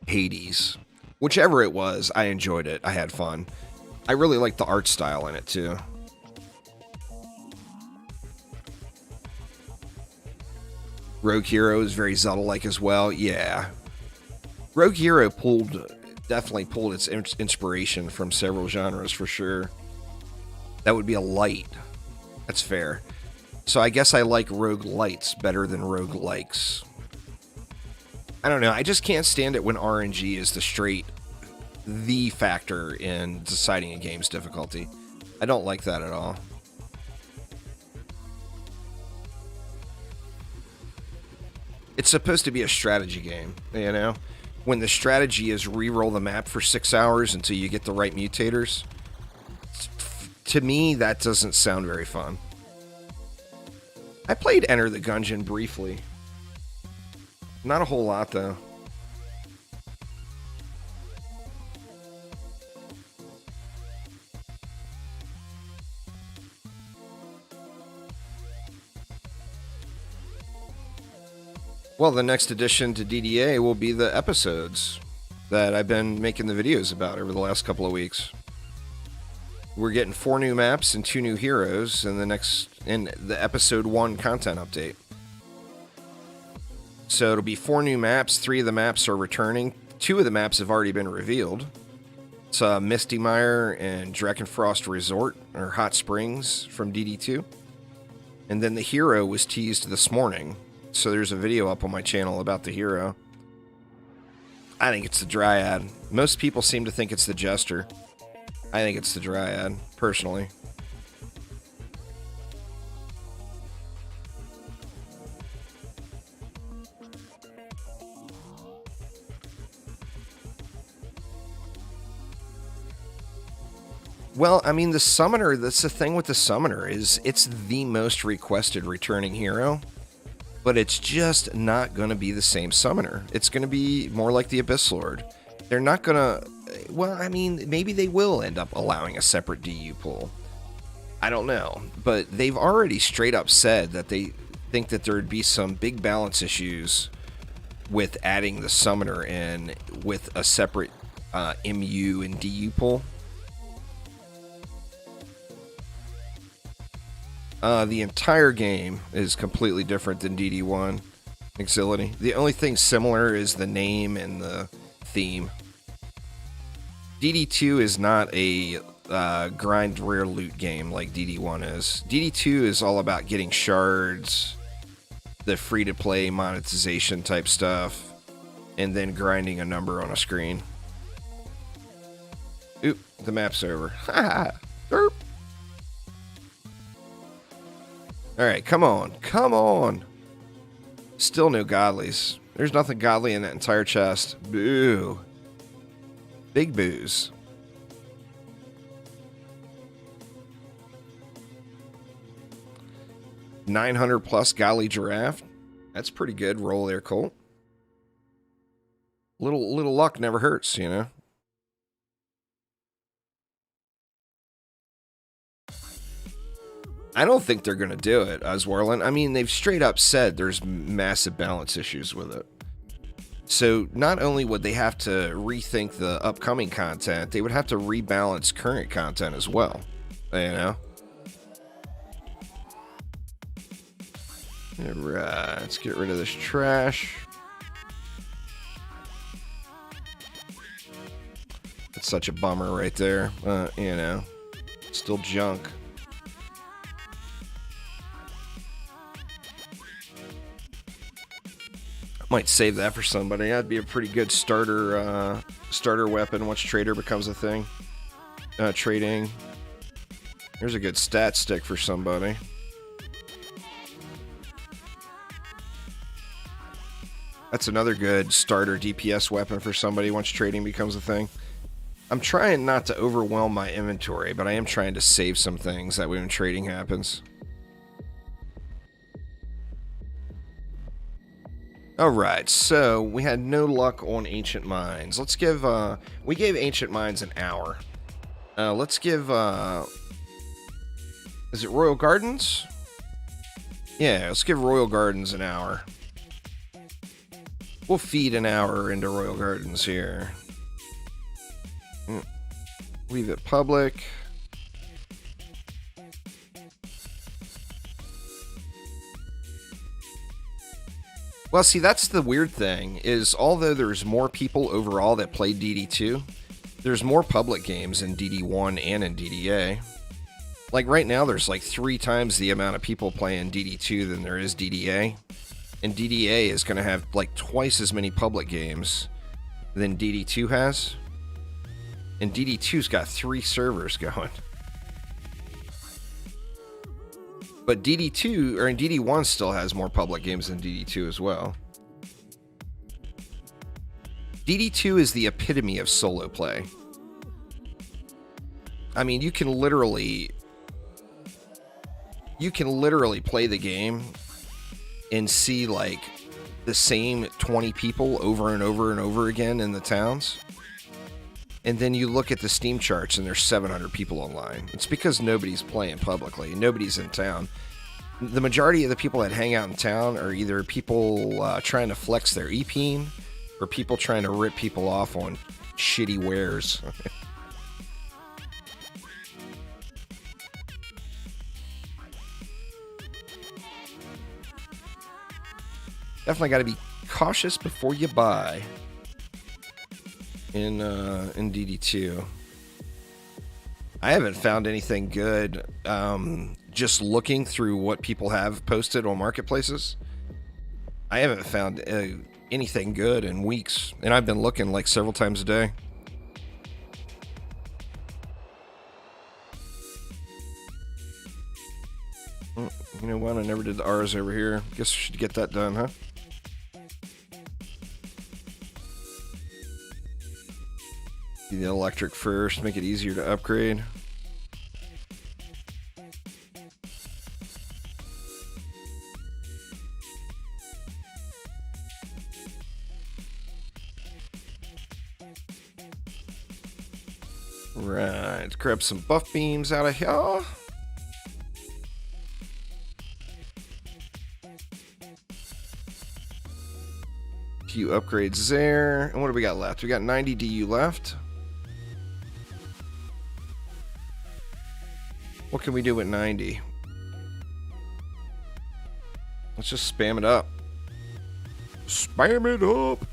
[SPEAKER 1] Hades. Whichever it was, I enjoyed it. I had fun. I really like the art style in it, too. Rogue Hero is very Zelda-like as well. Yeah. Rogue Hero definitely pulled its inspiration from several genres for sure. That would be a light. That's fair. So I guess I like roguelites better than roguelikes. I don't know. I just can't stand it when RNG is the factor in deciding a game's difficulty. I don't like that at all. It's supposed to be a strategy game, you know? When the strategy is re-roll the map for 6 hours until you get the right mutators, to me, that doesn't sound very fun. I played Enter the Gungeon briefly. Not a whole lot, though. Well, the next addition to DDA will be the episodes that I've been making the videos about over the last couple of weeks. We're getting 4 new maps and 2 new heroes in the episode 1 content update. So it'll be 4 new maps. 3 of the maps are returning. 2 of the maps have already been revealed. It's Misty Mire and Drakenfrost Resort, or Hot Springs from DD2. And then the hero was teased this morning. So there's a video up on my channel about the hero. I think it's the Dryad. Most people seem to think it's the Jester. I think it's the Dryad, personally. Well, I mean, the Summoner, that's the thing with the Summoner, is it's the most requested returning hero. But it's just not going to be the same Summoner. It's going to be more like the Abyss Lord. They're not going to... Well, I mean, maybe they will end up allowing a separate DU pool. I don't know. But they've already straight up said that they think that there would be some big balance issues with adding the Summoner in with a separate MU and DU pool. The entire game is completely different than DD1 Exility. The only thing similar is the name and the theme. DD2 is not a grind rare loot game like DD1 is. DD2 is all about getting shards, the free-to-play monetization type stuff, and then grinding a number on a screen. Oop, the map's over. Ha! Derp! Alright, come on. Come on. Still no godlies. There's nothing godly in that entire chest. Boo. Big boos. $900 plus godly giraffe. That's pretty good. Roll there, Colt. Little luck never hurts, you know. I don't think they're going to do it, Oswarlin. I mean, they've straight up said there's massive balance issues with it. So not only would they have to rethink the upcoming content, they would have to rebalance current content as well. You know? Alright, let's get rid of this trash. It's such a bummer right there. You know, still junk. Might save that for somebody. That'd be a pretty good starter weapon once trader becomes a thing. Trading. Here's a good stat stick for somebody. That's another good starter DPS weapon for somebody once trading becomes a thing. I'm trying not to overwhelm my inventory, but I am trying to save some things that way when trading happens. All right, so we had no luck on Ancient Mines. Let's give, we gave Ancient Mines an hour. Let's give, is it Royal Gardens? Yeah, let's give Royal Gardens an hour. We'll feed an hour into Royal Gardens here. Leave it public. Well, see, that's the weird thing, is although there's more people overall that play DD2, there's more public games in DD1 and in DDA. Like right now, there's like 3 times the amount of people playing DD2 than there is DDA. And DDA is going to have like twice as many public games than DD2 has. And DD2's got 3 servers going. But DD2, or in DD1 still has more public games than DD2 as well. DD2 is the epitome of solo play. I mean, you can literally play the game and see like the same 20 people over and over and over again in the towns. And then you look at the Steam charts and there's 700 people online. It's because nobody's playing publicly. Nobody's in town. The majority of the people that hang out in town are either people trying to flex their EPing or people trying to rip people off on shitty wares. Definitely got to be cautious before you buy. In DD2, I haven't found anything good. Just looking through what people have posted on marketplaces, I haven't found anything good in weeks, and I've been looking like several times a day. You know what? I never did the R's over here. Guess I should get that done, huh? The electric first, make it easier to upgrade. Right, grab some buff beams out of here. A few upgrades there. And what do we got left? We got 90 DU left. What can we do with 90? Let's just spam it up. Spam it up!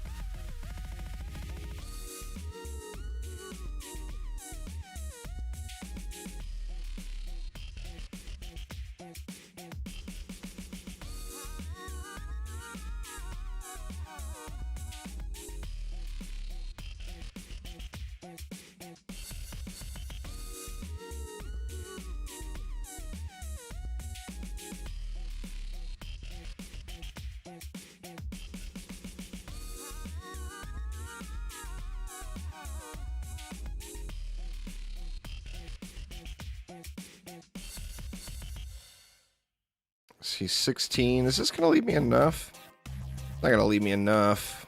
[SPEAKER 1] See, 16. Is this going to leave me enough? Not going to leave me enough.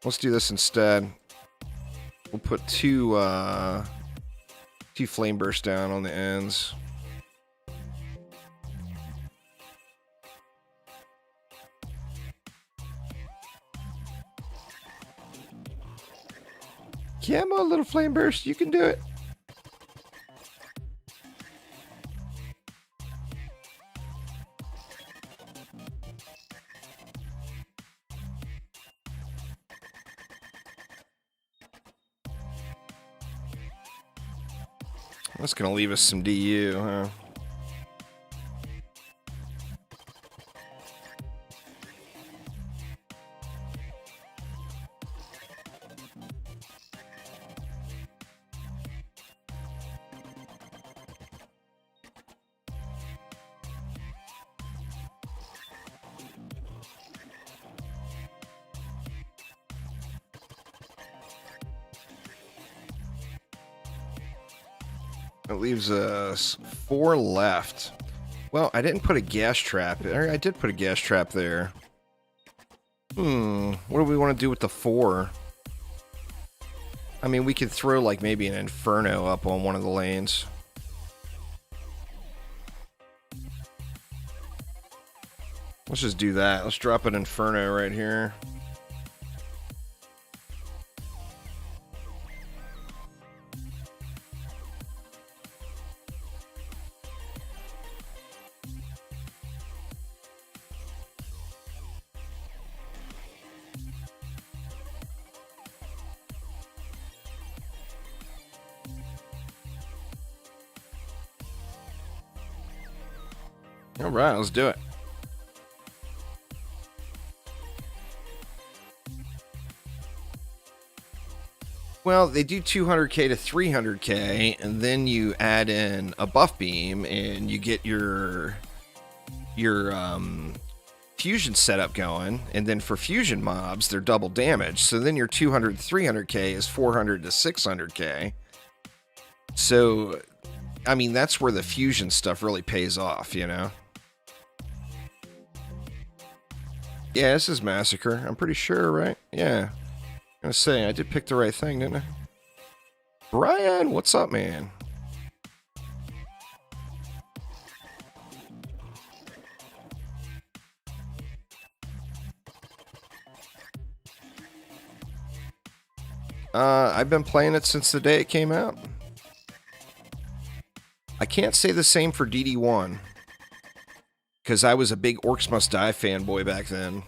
[SPEAKER 1] Let's do this instead. We'll put two flame bursts down on the ends. Come on, little flame burst. You can do it. That's going to leave us some DU, huh? It leaves us 4 left. Well, I didn't put a gas trap. Or I did put a gas trap there. What do we want to do with the 4? I mean, we could throw, like, maybe an Inferno up on one of the lanes. Let's just do that. Let's drop an Inferno right here. All right, let's do it. Well, they do 200k to 300k, and then you add in a buff beam, and you get your fusion setup going. And then for fusion mobs, they're double damage. So then your 200 to 300k is 400 to 600k. So, I mean, that's where the fusion stuff really pays off, you know? Yeah, this is Massacre. I'm pretty sure, right? Yeah. I'm gonna say, I did pick the right thing, didn't I? Brian, what's up, man? I've been playing it since the day it came out. I can't say the same for DD1. Because I was a big Orcs Must Die fanboy back then.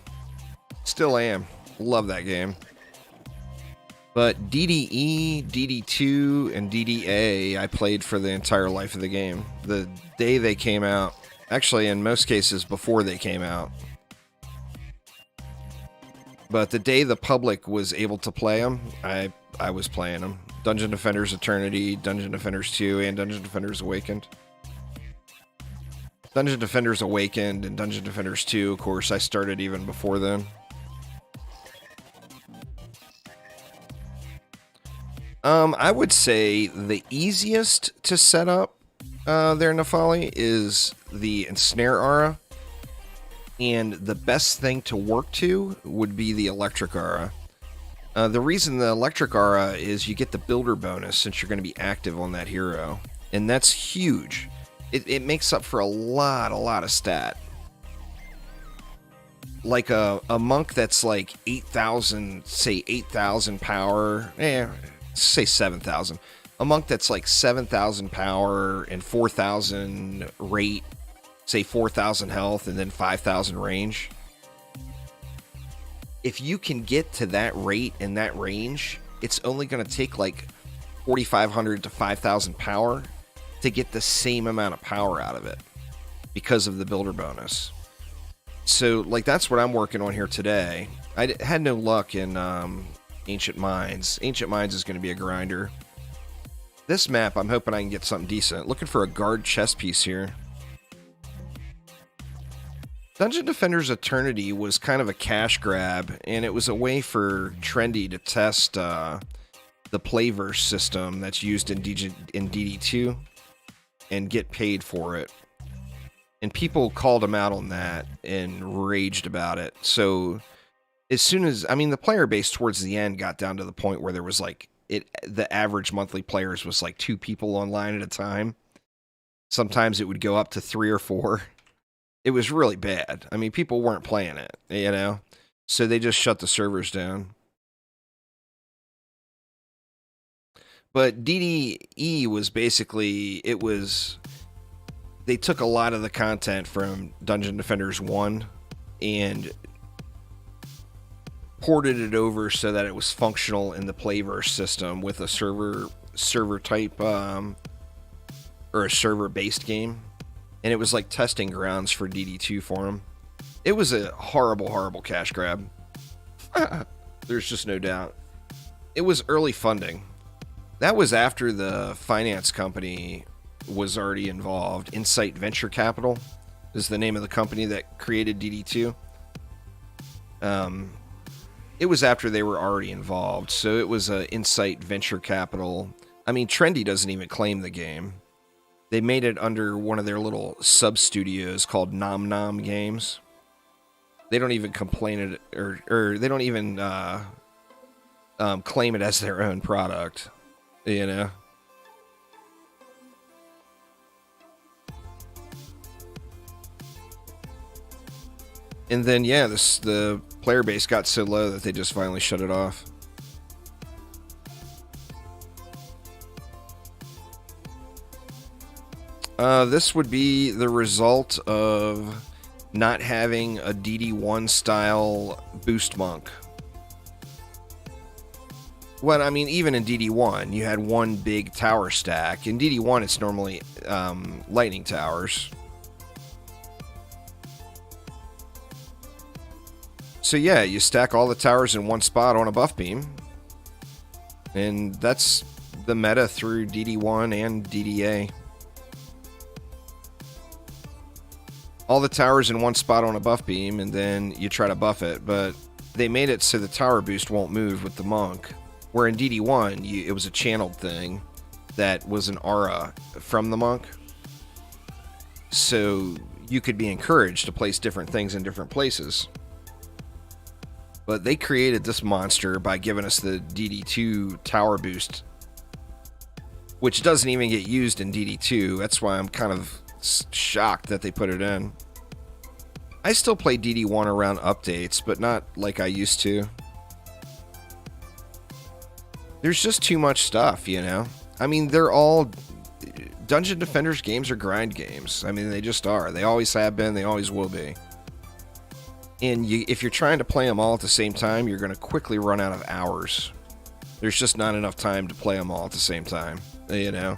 [SPEAKER 1] Still am. Love that game. But DDE, DD2, and DDA, I played for the entire life of the game. The day they came out. Actually, in most cases, before they came out. But the day the public was able to play them, I was playing them. Dungeon Defenders Eternity, Dungeon Defenders 2, and Dungeon Defenders Awakened. Dungeon Defenders Awakened and Dungeon Defenders 2, of course, I started even before then. I would say the easiest to set up there in Nefali is the Ensnare Aura. And the best thing to work to would be the Electric Aura. The reason the Electric Aura is you get the builder bonus since you're going to be active on that hero. And that's huge. It makes up for a lot of stat. Like a monk that's like 8,000, say 8,000 power, say 7,000. A monk that's like 7,000 power and 4,000 rate, say 4,000 health and then 5,000 range. If you can get to that rate and that range, it's only going to take like 4,500 to 5,000 power to get the same amount of power out of it because of the builder bonus. So, like, that's what I'm working on here today. I had no luck in Ancient Mines. Ancient Mines is going to be a grinder. This map, I'm hoping I can get something decent. Looking for a guard chest piece here. Dungeon Defenders Eternity was kind of a cash grab, and it was a way for Trendy to test the playverse system that's used in DD2 and get paid for it. And people called him out on that and raged about it. So as soon as, I mean, the player base towards the end got down to the point where there was like, the average monthly players was like 2 people online at a time. Sometimes it would go up to 3 or 4. It was really bad. I mean, people weren't playing it, you know? So they just shut the servers down. But DDE was basically, they took a lot of the content from Dungeon Defenders 1 and ported it over so that it was functional in the playverse system with a server type, or a server-based game. And it was like testing grounds for DD2 for them. It was a horrible cash grab. There's just no doubt. It was early funding. That was after the finance company was already involved. Insight Venture Capital is the name of the company that created DD2. It was after they were already involved, so it was Insight Venture Capital. I mean, Trendy doesn't even claim the game. They made it under one of their little sub-studios called Nom Nom Games. They don't even complain it, or they don't even claim it as their own product, you know? And then, yeah, the player base got so low that they just finally shut it off. This would be the result of not having a DD1 style boost monk. Well, I mean, even in DD1, you had one big tower stack. In DD1, it's normally lightning towers. So yeah, you stack all the towers in one spot on a buff beam. And that's the meta through DD1 and DDA. All the towers in one spot on a buff beam, and then you try to buff it. But they made it so the tower boost won't move with the monk. Where in DD1, it was a channeled thing that was an aura from the monk. So you could be encouraged to place different things in different places. But they created this monster by giving us the DD2 tower boost, which doesn't even get used in DD2. That's why I'm kind of shocked that they put it in. I still play DD1 around updates, but not like I used to. There's just too much stuff, you know? I mean, they're all... Dungeon Defenders games are grind games. I mean, they just are. They always have been. They always will be. And if you're trying to play them all at the same time, you're going to quickly run out of hours. There's just not enough time to play them all at the same time, you know?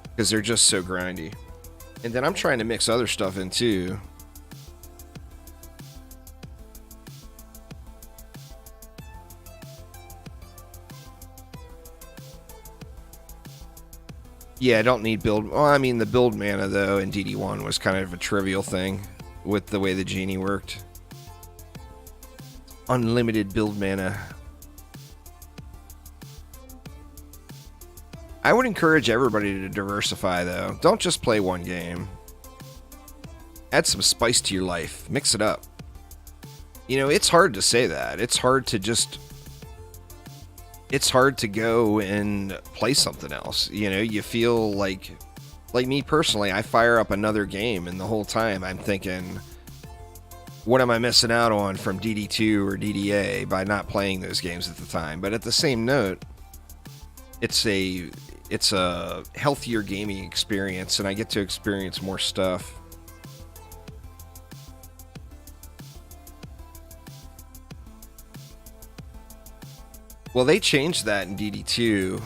[SPEAKER 1] Because they're just so grindy. And then I'm trying to mix other stuff in too. Yeah, I don't need build... Well, I mean, the build mana, though, in DD1 was kind of a trivial thing with the way the genie worked. Unlimited build mana. I would encourage everybody to diversify, though. Don't just play one game. Add some spice to your life. Mix it up. You know, it's hard to say that. It's hard to just... It's hard to go and play something else. You know, you feel like me personally, I fire up another game, and the whole time I'm thinking, what am I missing out on from DD2 or DDA by not playing those games at the time? But at the same note, it's a healthier gaming experience, and I get to experience more stuff. Well, they changed that in DD2.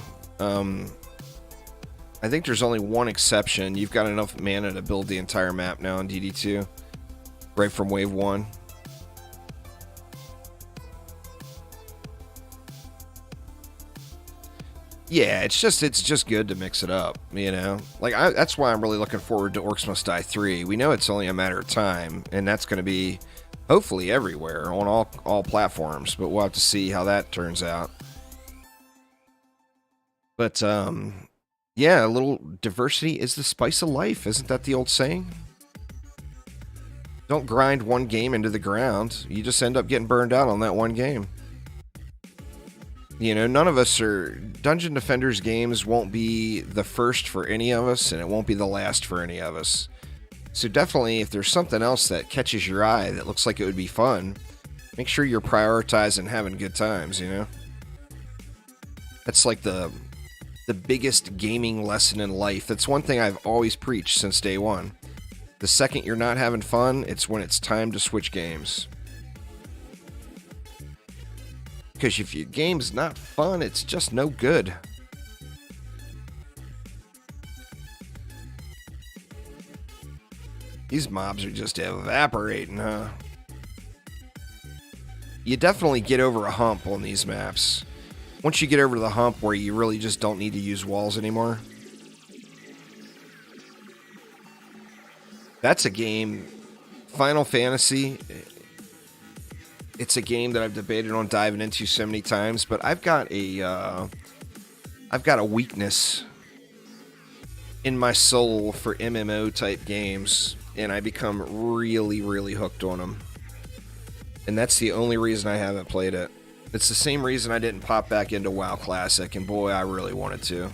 [SPEAKER 1] I think there's only one exception. You've got enough mana to build the entire map now in DD2, right from Wave 1. Yeah, it's just good to mix it up, you know? Like, that's why I'm really looking forward to Orcs Must Die 3. We know it's only a matter of time, and that's going to be hopefully everywhere on all platforms, but we'll have to see how that turns out. But, yeah, a little diversity is the spice of life. Isn't that the old saying? Don't grind one game into the ground. You just end up getting burned out on that one game. You know, none of us are... Dungeon Defenders games won't be the first for any of us, and it won't be the last for any of us. So definitely, if there's something else that catches your eye that looks like it would be fun, make sure you're prioritizing having good times, you know? That's like the biggest gaming lesson in life. That's one thing I've always preached since day one. The second you're not having fun, it's when it's time to switch games. Because if your game's not fun, it's just no good. These mobs are just evaporating, huh? You definitely get over a hump on these maps. Once you get over the hump where you really just don't need to use walls anymore. That's a game. Final Fantasy... It's a game that I've debated on diving into so many times, but I've got a weakness in my soul for MMO type games, and I become really, really hooked on them. And that's the only reason I haven't played it. It's the same reason I didn't pop back into WoW Classic, and boy, I really wanted to.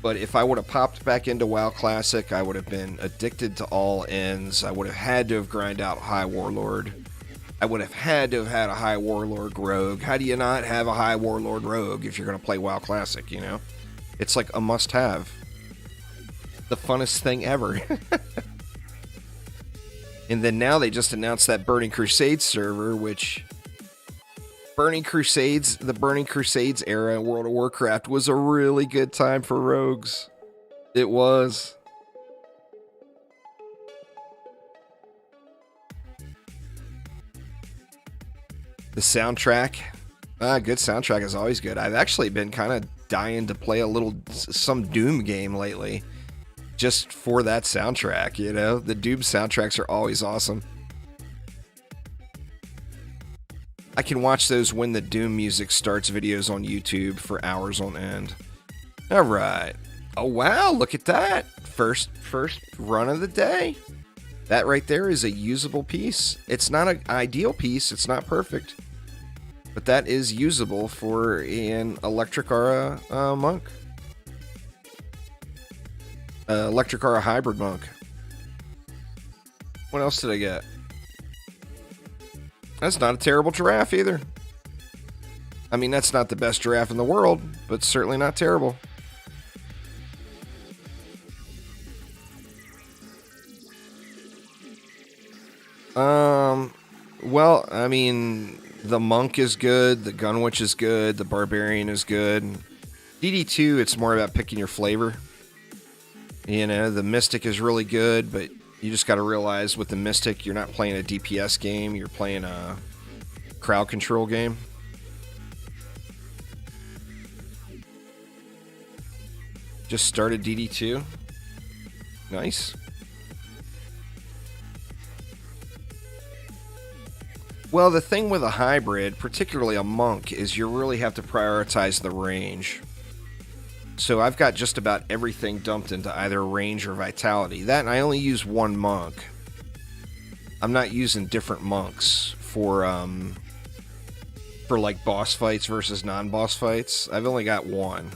[SPEAKER 1] But if I would have popped back into WoW Classic, I would have been addicted to all ends. I would have had to have grinded out High Warlord. I would have had to have had a High Warlord Rogue. How do you not have a High Warlord Rogue if you're going to play WoW Classic, you know? It's like a must-have. The funnest thing ever. And then now they just announced that Burning Crusade server, which... the Burning Crusades era in World of Warcraft was a really good time for rogues. It was. The soundtrack. Good soundtrack is always good. I've actually been kind of dying to play some Doom game lately. Just for that soundtrack, you know? The Doom soundtracks are always awesome. I can watch those when the Doom music starts videos on YouTube for hours on end. Alright. Oh wow, look at that. First run of the day. That right there is a usable piece. It's not an ideal piece, it's not perfect. But that is usable for an Electric Aura monk. Electric Aura hybrid monk. What else did I get? That's not a terrible giraffe either. I mean, that's not the best giraffe in the world, but certainly not terrible. Well, I mean, the monk is good, the gunwitch is good, the barbarian is good. DD2, it's more about picking your flavor. You know, the mystic is really good, but you just got to realize with the Mystic, you're not playing a DPS game, you're playing a crowd control game. Just started DD2. Nice. Well, the thing with a hybrid, particularly a monk, is you really have to prioritize the range. So I've got just about everything dumped into either range or vitality. That, and I only use one monk. I'm not using different monks for like boss fights versus non-boss fights. I've only got one.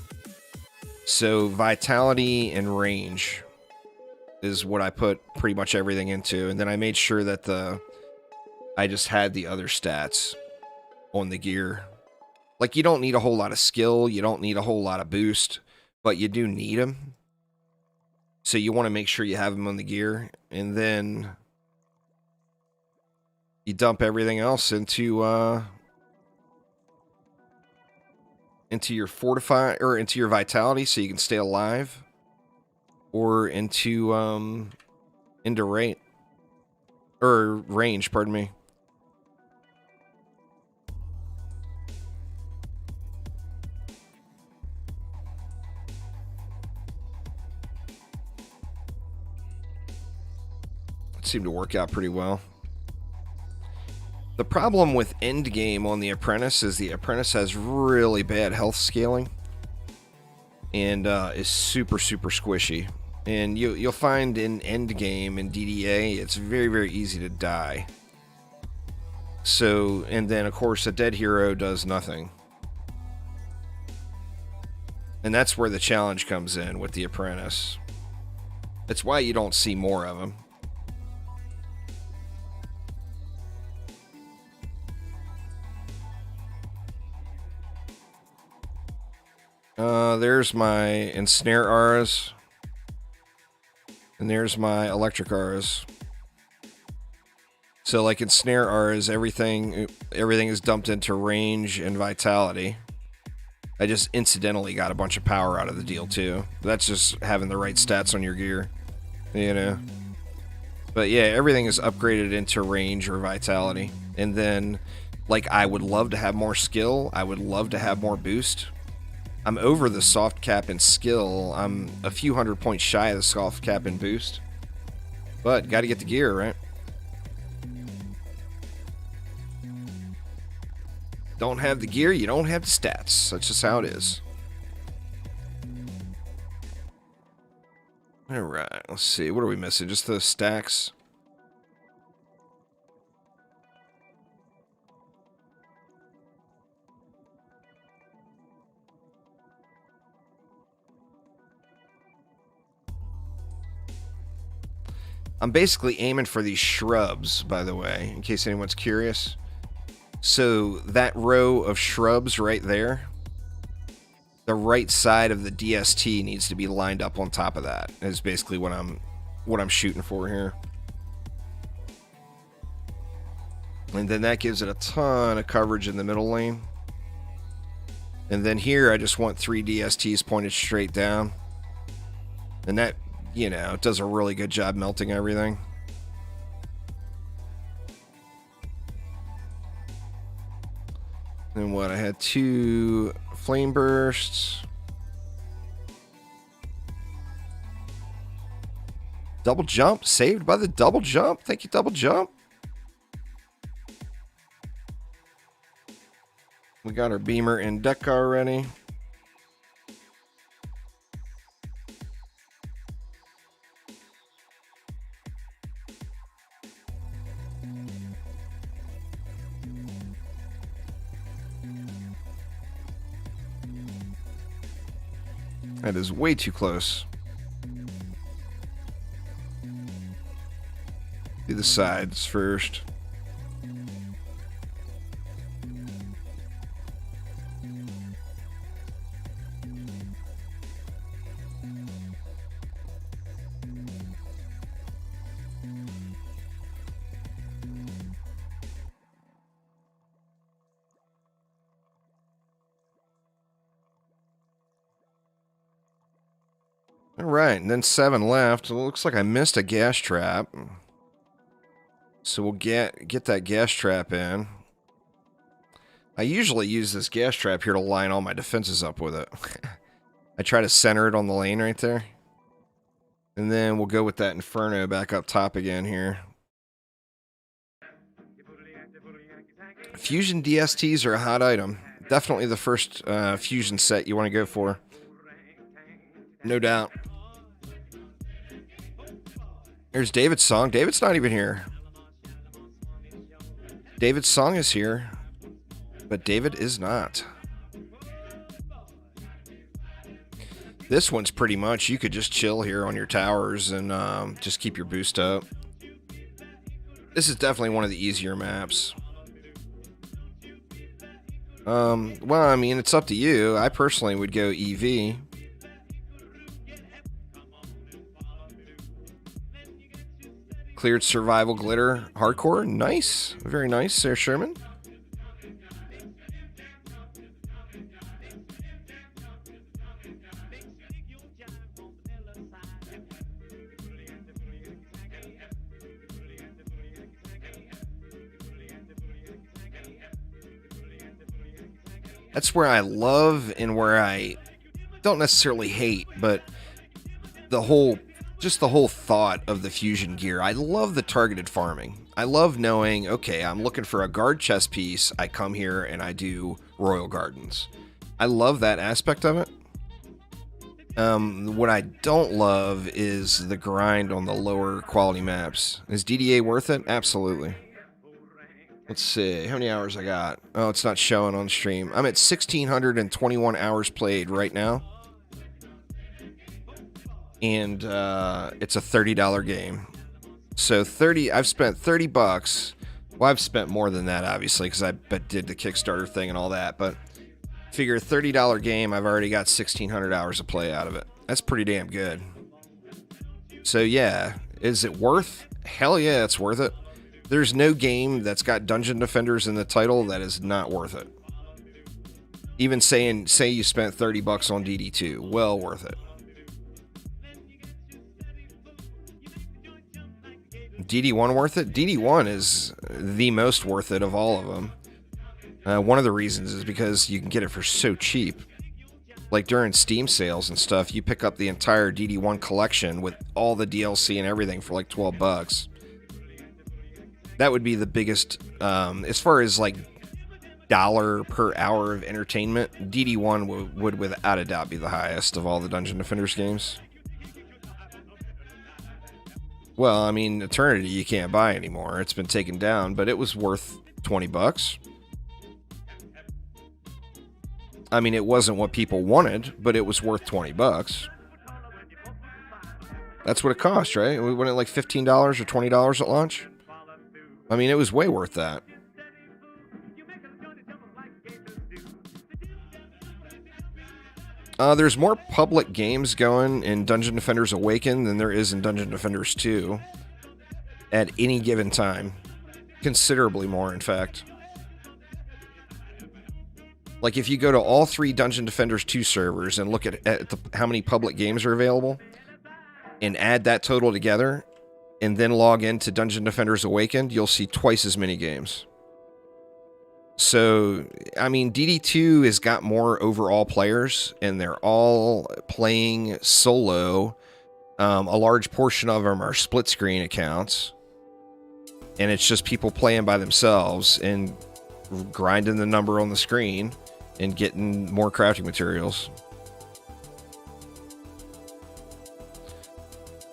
[SPEAKER 1] So vitality and range is what I put pretty much everything into, and then I made sure that I just had the other stats on the gear. Like, you don't need a whole lot of skill, you don't need a whole lot of boost, but you do need them. So you want to make sure you have them on the gear, and then you dump everything else into your fortify, or into your vitality so you can stay alive, or into range, pardon me. It seemed to work out pretty well. The problem with endgame on the Apprentice is the Apprentice has really bad health scaling and is super squishy. And you'll find in endgame in DDA, it's very, very easy to die. So, and then of course a dead hero does nothing. And that's where the challenge comes in with the Apprentice. That's why you don't see more of them. There's my Ensnare Auras. And there's my Electric Auras. So like Ensnare Auras, everything is dumped into range and vitality. I just incidentally got a bunch of power out of the deal too. That's just having the right stats on your gear, you know. But yeah, everything is upgraded into range or vitality. And then, like, I would love to have more skill. I would love to have more boost. I'm over the soft cap in skill. I'm a few 100 points shy of the soft cap in boost. But gotta get the gear, right? Don't have the gear, you don't have the stats. That's just how it is. All right, let's see. What are we missing? Just the stacks. I'm basically aiming for these shrubs, by the way, in case anyone's curious. So that row of shrubs right there, the right side of the DST needs to be lined up on top of that. Is basically what I'm shooting for here. And then that gives it a ton of coverage in the middle lane. And then here I just want 3 DSTs pointed straight down. And that, you know, it does a really good job melting everything. Then what? I had 2 flame bursts. Double jump. Saved by the double jump. Thank you, double jump. We got our beamer and deck already. That is way too close. Do the sides first. All right, and then 7 left. It looks like I missed a gas trap. So we'll get that gas trap in. I usually use this gas trap here to line all my defenses up with it. I try to center it on the lane right there. And then we'll go with that Inferno back up top again here. Fusion DSTs are a hot item. Definitely the first fusion set you want to go for. No doubt. There's David's song. David's not even here. David's song is here, but David is not. This one's pretty much, you could just chill here on your towers and just keep your boost up. This is definitely one of the easier maps. Well, I mean, it's up to you. I personally would go EV. Cleared survival glitter hardcore. Nice. Very nice, Sir Sherman. That's where I love and where I don't necessarily hate, but the whole thought of the fusion gear. I love the targeted farming. I love knowing, okay, I'm looking for a guard chest piece. I come here and I do Royal Gardens. I love that aspect of it. What I don't love is the grind on the lower quality maps. Is DDA worth it? Absolutely. Let's see, how many hours I got? Oh, it's not showing on stream. I'm at 1,621 hours played right now. And it's a $30 game. So I've spent $30. Well, I've spent more than that, obviously, because I did the Kickstarter thing and all that. But figure $30 game, I've already got 1,600 hours of play out of it. That's pretty damn good. So yeah, is it worth? Hell yeah, it's worth it. There's no game that's got Dungeon Defenders in the title that is not worth it. Even say you spent $30 on DD2, well worth it. DD1 worth it? DD1 is the most worth it of all of them. One of the reasons is because you can get it for so cheap. Like during Steam sales and stuff, you pick up the entire DD1 collection with all the DLC and everything for like $12. That would be the biggest, as far as like dollar per hour of entertainment, DD1 would without a doubt be the highest of all the Dungeon Defenders games. Well, I mean, Eternity you can't buy anymore. It's been taken down, but it was worth $20. I mean, it wasn't what people wanted, but it was worth $20. That's what it cost, right? We went at like $15 or $20 at launch. I mean, it was way worth that. There's more public games going in Dungeon Defenders Awakened than there is in Dungeon Defenders 2 at any given time. Considerably more, in fact. Like, if you go to all 3 Dungeon Defenders 2 servers and look at how many public games are available and add that total together and then log into Dungeon Defenders Awakened, you'll see twice as many games. So, I mean, DD2 has got more overall players, and they're all playing solo. A large portion of them are split-screen accounts, and it's just people playing by themselves and grinding the number on the screen and getting more crafting materials.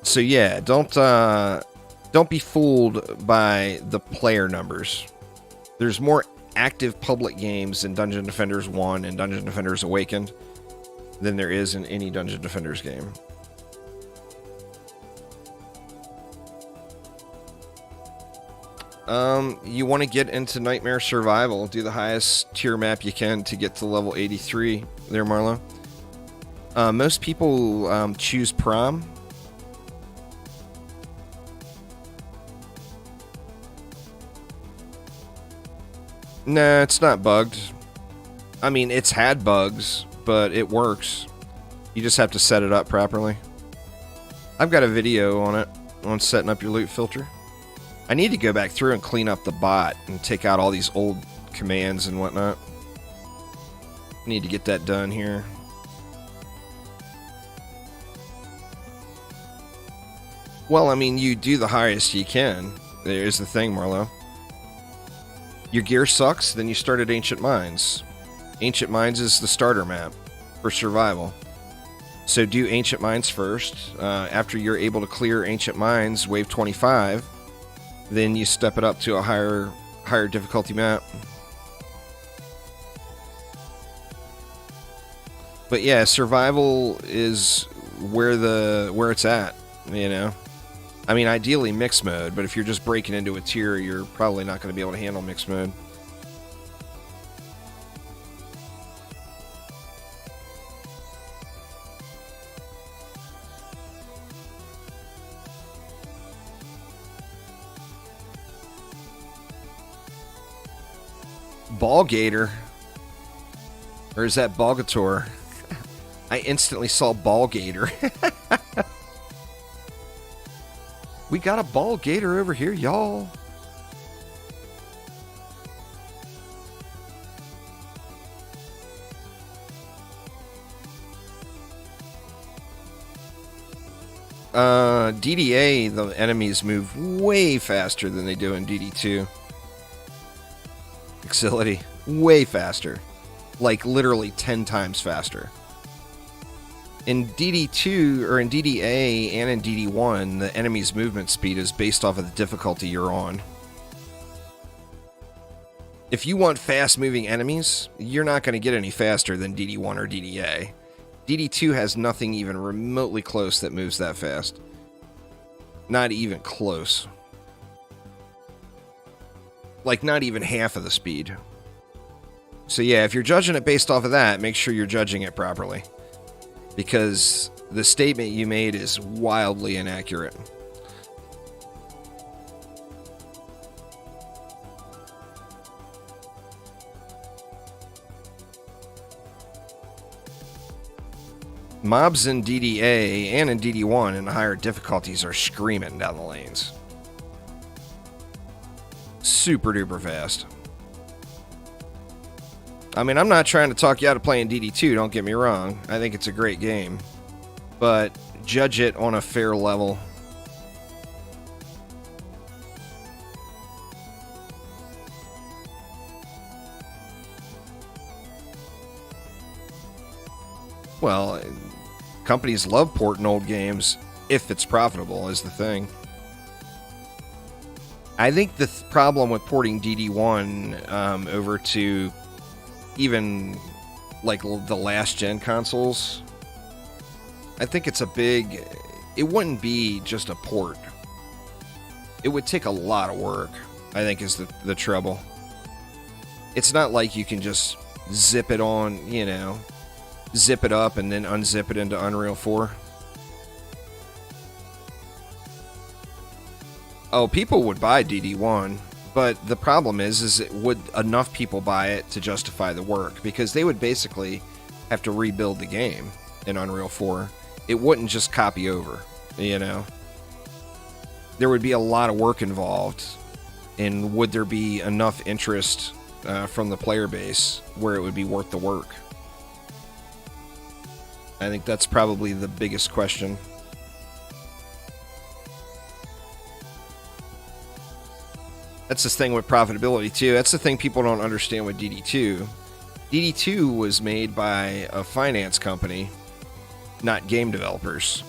[SPEAKER 1] So yeah, don't be fooled by the player numbers. There's more active public games in Dungeon Defenders 1 and Dungeon Defenders Awakened than there is in any Dungeon Defenders game. You want to get into Nightmare Survival, do the highest tier map you can to get to level 83 there, Marlo. Most people choose Prom. Nah, it's not bugged. I mean, it's had bugs, but it works. You just have to set it up properly. I've got a video on it, on setting up your loot filter. I need to go back through and clean up the bot and take out all these old commands and whatnot. I need to get that done here. Well, I mean, you do the highest you can. There's the thing, Marlo. Your gear sucks, then you start at Ancient Mines. Ancient Mines is the starter map for survival. So do Ancient Mines first. After you're able to clear Ancient Mines, wave 25, then you step it up to a higher difficulty map. But yeah, survival is where it's at, you know. I mean, ideally mixed mode, but if you're just breaking into a tier, you're probably not going to be able to handle mixed mode. Ball Gator? Or is that Balgator? I instantly saw Ball Gator. We got a Ball Gator over here, y'all. DDA, the enemies move way faster than they do in DD2. Facility, way faster. Like literally 10 times faster. In DD2, or in DDA and in DD1, the enemy's movement speed is based off of the difficulty you're on. If you want fast-moving enemies, you're not going to get any faster than DD1 or DDA. DD2 has nothing even remotely close that moves that fast. Not even close. Like, not even half of the speed. So yeah, if you're judging it based off of that, make sure you're judging it properly. Because the statement you made is wildly inaccurate. Mobs in DDA and in DD1 in the higher difficulties are screaming down the lanes. Super duper fast. I mean, I'm not trying to talk you out of playing DD2, don't get me wrong. I think it's a great game. But judge it on a fair level. Well, companies love porting old games if it's profitable, is the thing. I think the problem with porting DD1 over to even like the last gen consoles, I think it's a big. It wouldn't be just a port. It would take a lot of work, I think, is the trouble. It's not like you can just zip it on, you know, zip it up and then unzip it into Unreal 4. Oh, people would buy DD1, but the problem is would enough people buy it to justify the work? Because they would basically have to rebuild the game in Unreal 4. It wouldn't just copy over, you know? There would be a lot of work involved, and would there be enough interest from the player base where it would be worth the work? I think that's probably the biggest question. That's the thing with profitability, too. That's the thing people don't understand with DD2. DD2 was made by a finance company, not game developers.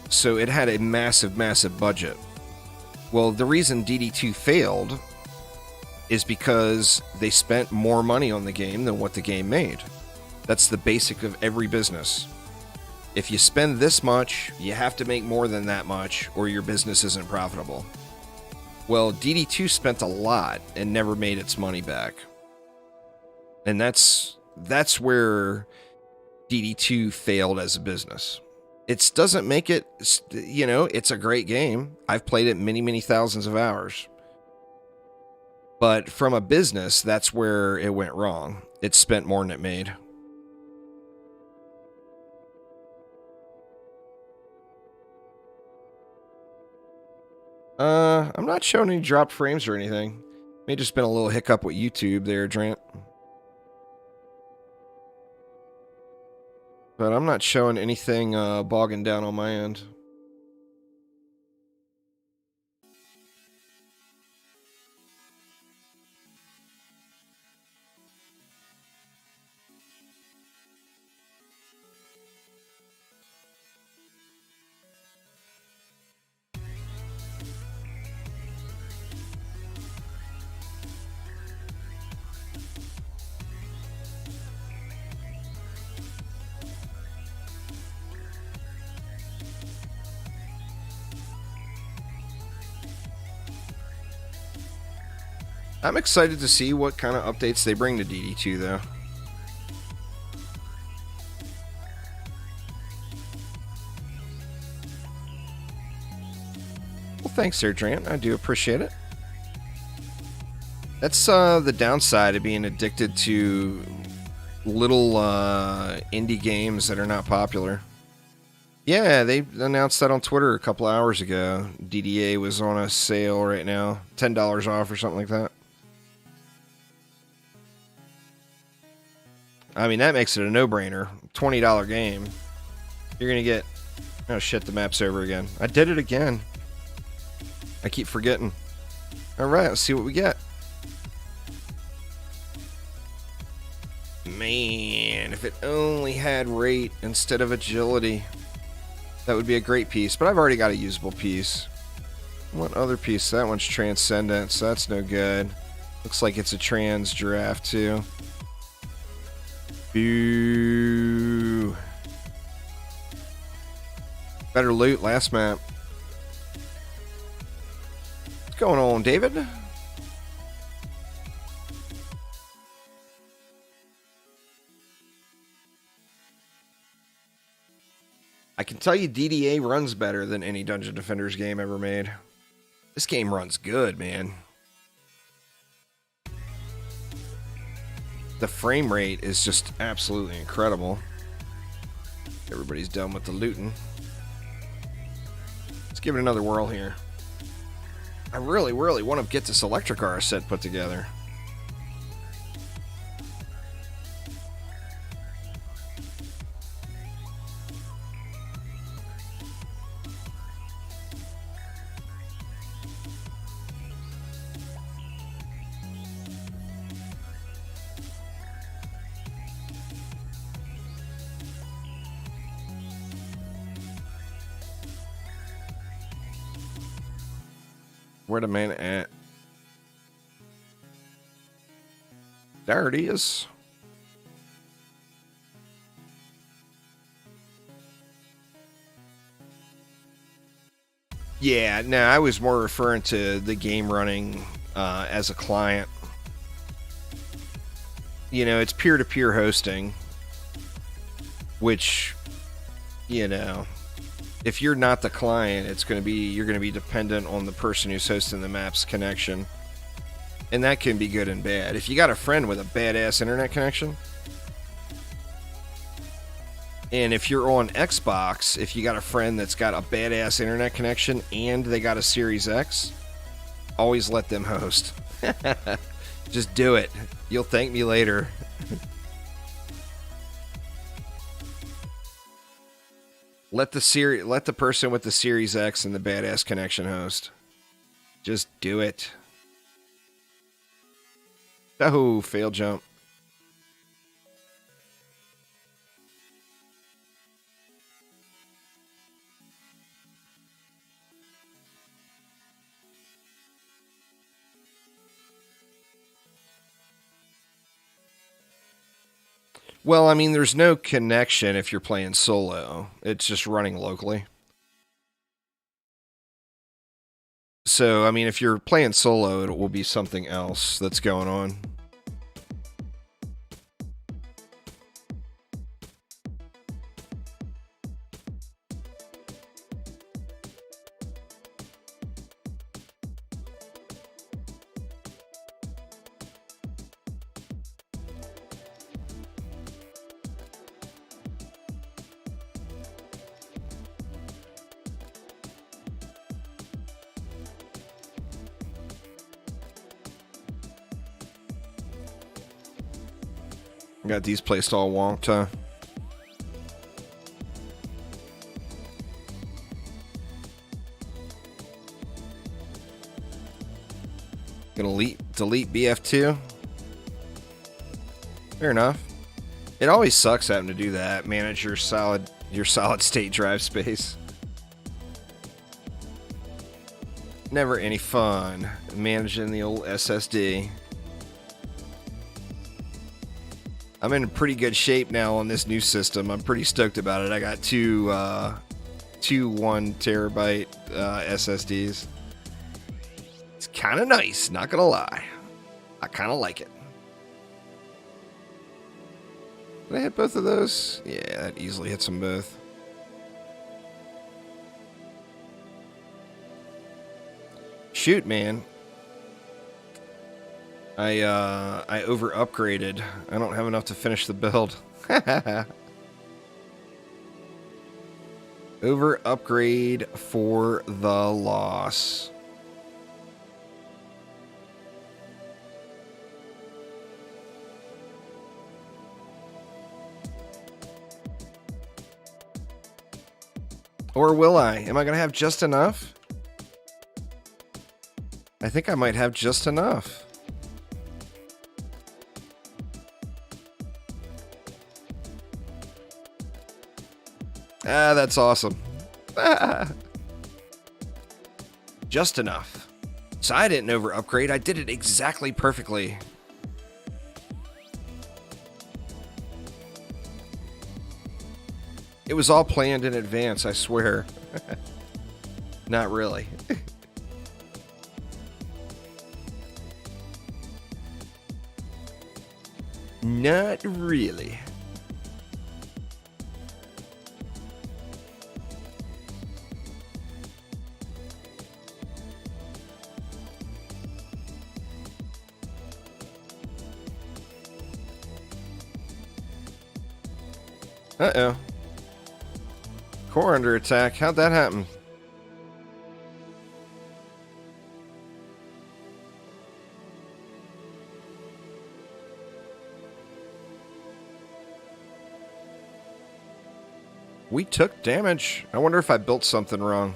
[SPEAKER 1] So it had a massive, massive budget. Well, the reason DD2 failed is because they spent more money on the game than what the game made. That's the basic of every business. If you spend this much, you have to make more than that much, or your business isn't profitable. Well, DD2 spent a lot and never made its money back. And that's where DD2 failed as a business. It doesn't make it, you know, it's a great game. I've played it many, many thousands of hours. But from a business, that's where it went wrong. It spent more than it made. I'm not showing any dropped frames or anything. May just been a little hiccup with YouTube there, Drant. But I'm not showing anything bogging down on my end. I'm excited to see what kind of updates they bring to DD2, though. Well, thanks there, Drant. I do appreciate it. That's the downside of being addicted to little indie games that are not popular. Yeah, they announced that on Twitter a couple hours ago. DDA was on a sale right now. $10 off or something like that. I mean, that makes it a no-brainer. $20 game. You're going to get... Oh, shit, the map's over again. I did it again. I keep forgetting. Alright, let's see what we get. Man, if it only had rate instead of agility, that would be a great piece. But I've already got a usable piece. What other piece? That one's Transcendent, so that's no good. Looks like it's a trans giraffe, too. Boo. Better loot last map. What's going on, David? I can tell you DDA runs better than any Dungeon Defenders game ever made. This game runs good, man. The frame rate is just absolutely incredible. Everybody's done with the looting. Let's give it another whirl here. I really, really want to get this Electric set put together. Where the man at? There it is. Yeah, no, I was more referring to the game running as a client. You know, it's peer-to-peer hosting, which, you know, if you're not the client, you're going to be dependent on the person who's hosting the map's connection. And that can be good and bad. If you got a friend with a badass internet connection, and if you're on Xbox, if you got a friend that's got a badass internet connection and they got a Series X, always let them host. Just do it. You'll thank me later. Let the person with the Series X and the badass connection host. Just do it. Oh, fail jump. Well, I mean, there's no connection if you're playing solo. It's just running locally. So, I mean, if you're playing solo, it will be something else that's going on. Got these placed all wonked, huh? Gonna delete BF2? Fair enough. It always sucks having to do that. Manage your solid state drive space. Never any fun managing the old SSD. I'm in pretty good shape now on this new system. I'm pretty stoked about it. I got two 1 terabyte SSDs. It's kind of nice, not gonna lie. I kind of like it. Did I hit both of those? Yeah, that easily hits them both. Shoot, man. I over upgraded. I don't have enough to finish the build. Over upgrade for the loss. Or will I? Am I going to have just enough? I think I might have just enough. Ah, that's awesome. Just enough. So I didn't over upgrade. I did it exactly perfectly. It was all planned in advance, I swear. Not really. Not really. Uh-oh. Core under attack. How'd that happen? We took damage. I wonder if I built something wrong.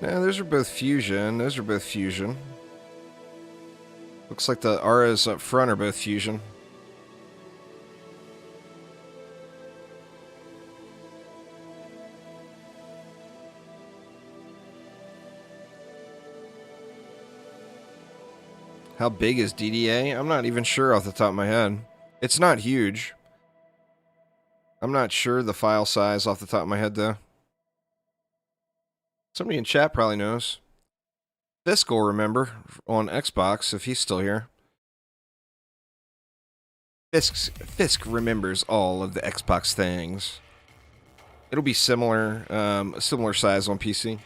[SPEAKER 1] Nah, those are both fusion. Those are both fusion. Looks like the auras up front are both fusion. How big is DDA? I'm not even sure off the top of my head. It's not huge. I'm not sure the file size off the top of my head, though. Somebody in chat probably knows. Fisk will remember on Xbox if he's still here. Fisk remembers all of the Xbox things. It'll be similar, similar size on PC.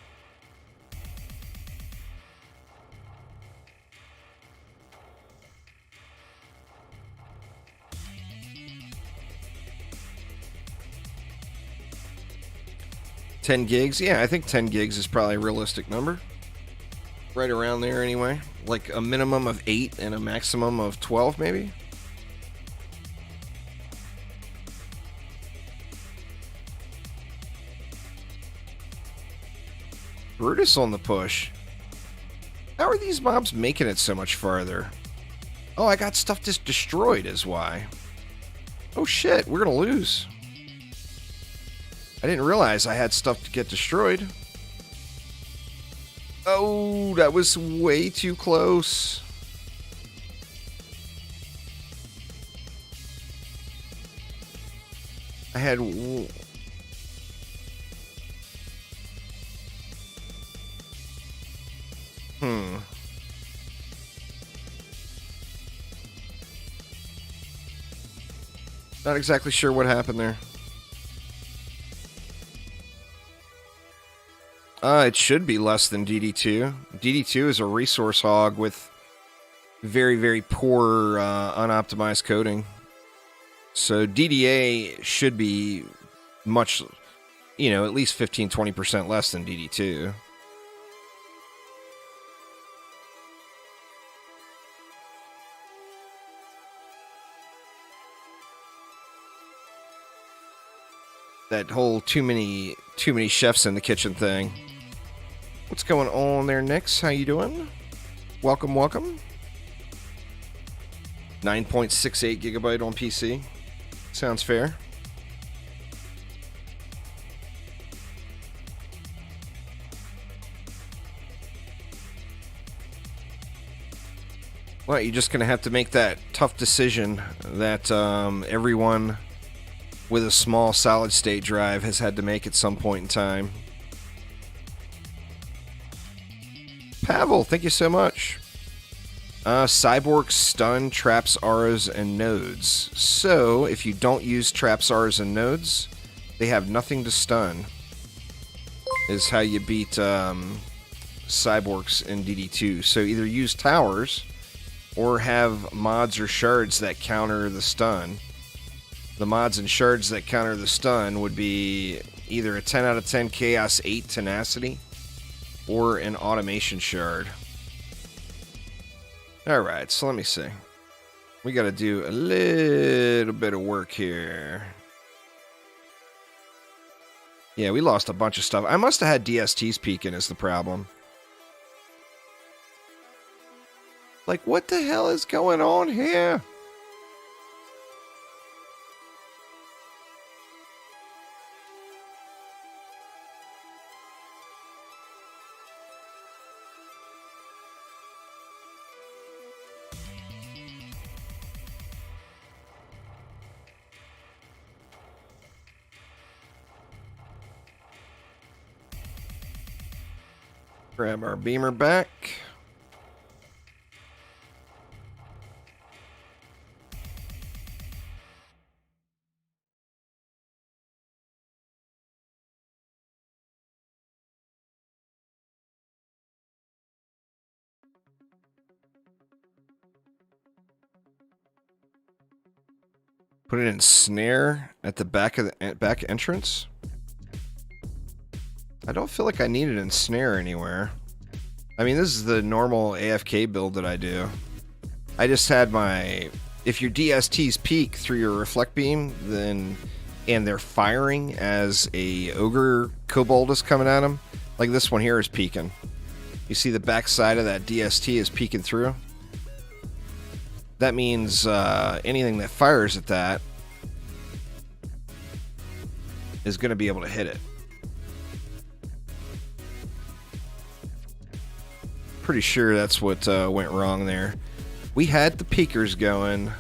[SPEAKER 1] $10 gigs? Yeah, I think 10 gigs is probably a realistic number. Right around there anyway. Like a minimum of 8 and a maximum of 12 maybe? Brutus on the push. How are these mobs making it so much farther? Oh, I got stuff just destroyed is why. Oh shit, we're gonna lose. I didn't realize I had stuff to get destroyed. Oh, that was way too close. I had... Not exactly sure what happened there. It should be less than DD2. DD2 is a resource hog with very, very poor unoptimized coding. So DDA should be much, you know, at least 15-20% less than DD2. That whole too many chefs in the kitchen thing. What's going on there, Nix? How you doing? Welcome, welcome. 9.68 gigabyte on PC. Sounds fair. Well, you're just going to have to make that tough decision that everyone with a small solid-state drive has had to make at some point in time. Pavel, thank you so much. Cyborg stun, traps, auras, and nodes. So, if you don't use traps, auras, and nodes, they have nothing to stun. Is how you beat cyborgs in DD2. So either use towers, or have mods or shards that counter the stun. The mods and shards that counter the stun would be either a 10 out of 10 Chaos 8 Tenacity, or an Automation Shard. Alright, so let me see. We gotta do a little bit of work here. Yeah, we lost a bunch of stuff. I must have had DSTs peeking is the problem. Like, what the hell is going on here? Grab our beamer back. Put it in snare at the back of the back entrance. I don't feel like I need it in snare anywhere. I mean, this is the normal AFK build that I do. I just had my... If your DSTs peek through your reflect beam, then and they're firing as a ogre kobold is coming at them, like this one here is peeking. You see the back side of that DST is peeking through. That means anything that fires at that is going to be able to hit it. Pretty sure that's what went wrong there. We had the peakers going.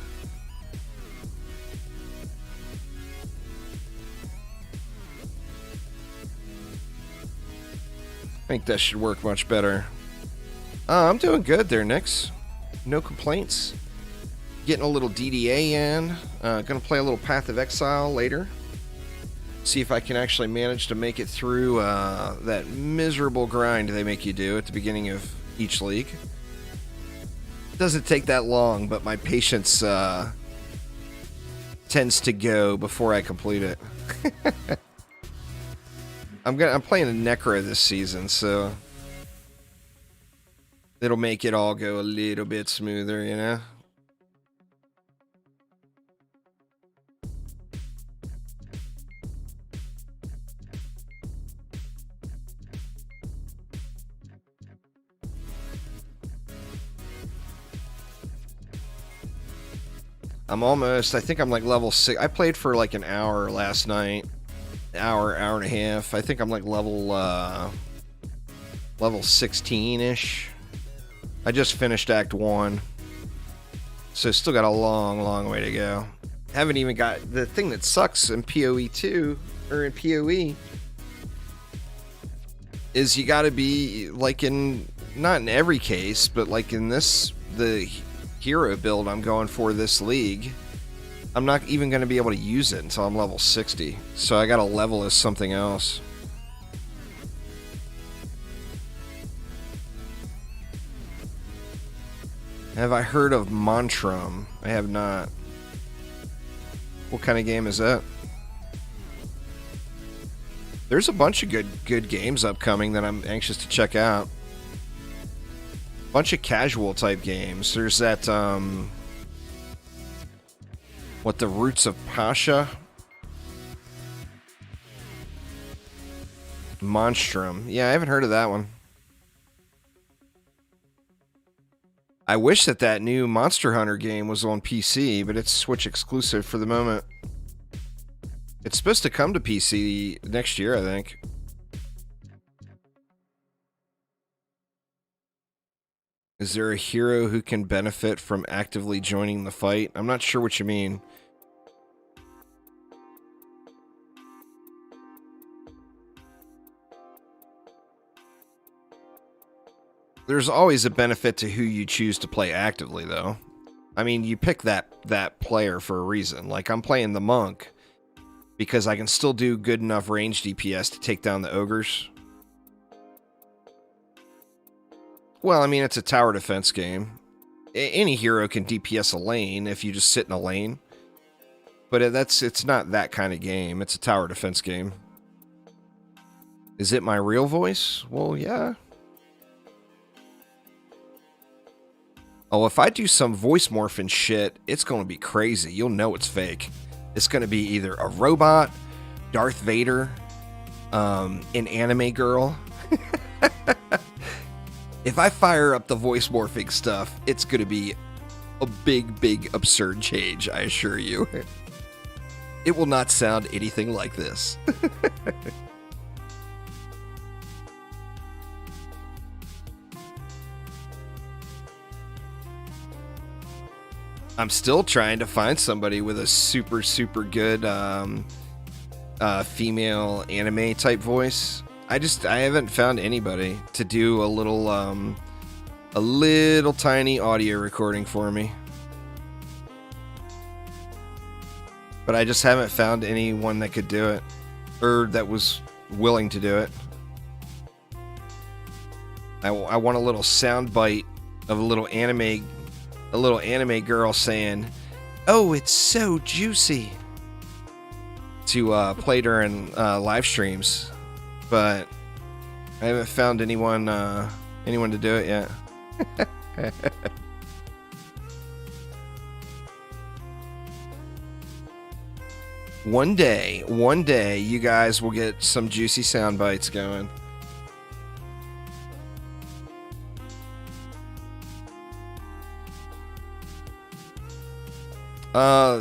[SPEAKER 1] I think that should work much better. I'm doing good there, Nix. No complaints. Getting a little DDA in. Gonna play a little Path of Exile later. See if I can actually manage to make it through that miserable grind they make you do at the beginning of each league. Doesn't take that long, but my patience tends to go before I complete it. I'm playing a Necro this season, so it'll make it all go a little bit smoother, you know? I think I'm like level 6. I played for like an hour last night. Hour and a half. I think I'm like level 16-ish. I just finished Act 1. So still got a long way to go. Haven't even got... The thing that sucks in PoE 2, or in PoE, is you gotta be, like in... Not in every case, but like in this... The hero build I'm going for this league, I'm not even going to be able to use it until I'm level 60. So I got to level as something else. Have I heard of Montrum? I have not. What kind of game is that? There's a bunch of good games upcoming that I'm anxious to check out. Bunch of casual type games. There's that what, the Roots of Pasha? Monstrum. Yeah, I haven't heard of that one. I wish that new Monster Hunter game was on PC, but it's Switch exclusive for the moment. It's supposed to come to PC next year, I think. Is there a hero who can benefit from actively joining the fight? I'm not sure what you mean. There's always a benefit to who you choose to play actively, though. I mean, you pick that player for a reason. Like, I'm playing the Monk because I can still do good enough range DPS to take down the ogres. Well, I mean, it's a tower defense game. Any hero can DPS a lane if you just sit in a lane. But it's not that kind of game. It's a tower defense game. Is it my real voice? Well, yeah. Oh, if I do some voice morphing shit, it's going to be crazy. You'll know it's fake. It's going to be either a robot, Darth Vader, an anime girl. If I fire up the voice morphing stuff, it's going to be a big, absurd change, I assure you. It will not sound anything like this. I'm still trying to find somebody with a super good female anime type voice. I haven't found anybody to do a little tiny audio recording for me. But I just haven't found anyone that could do it, or that was willing to do it. I want a little sound bite of a little anime girl saying, "Oh, it's so juicy," to play during live streams, but I haven't found anyone to do it yet. One day, you guys will get some juicy sound bites going.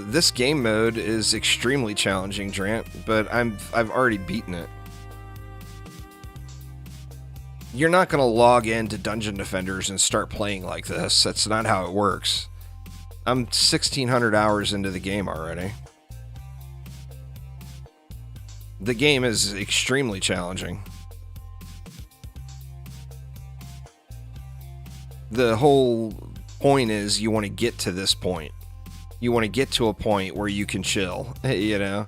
[SPEAKER 1] This game mode is extremely challenging, Drant, but I've already beaten it. You're not going to log into Dungeon Defenders and start playing like this. That's not how it works. I'm 1,600 hours into the game already. The game is extremely challenging. The whole point is you want to get to this point. You want to get to a point where you can chill, you know?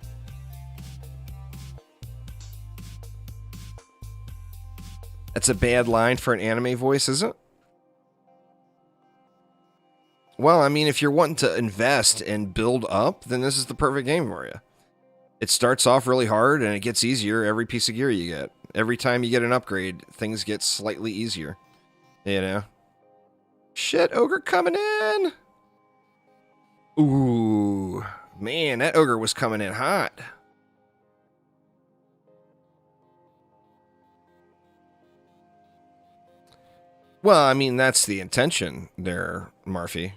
[SPEAKER 1] That's a bad line for an anime voice, is it? Well, I mean, if you're wanting to invest and build up, then this is the perfect game for you. It starts off really hard, and it gets easier every piece of gear you get. Every time you get an upgrade, things get slightly easier. You know? Shit, ogre coming in! Ooh, man, that ogre was coming in hot. Well, I mean, that's the intention there, Marfy.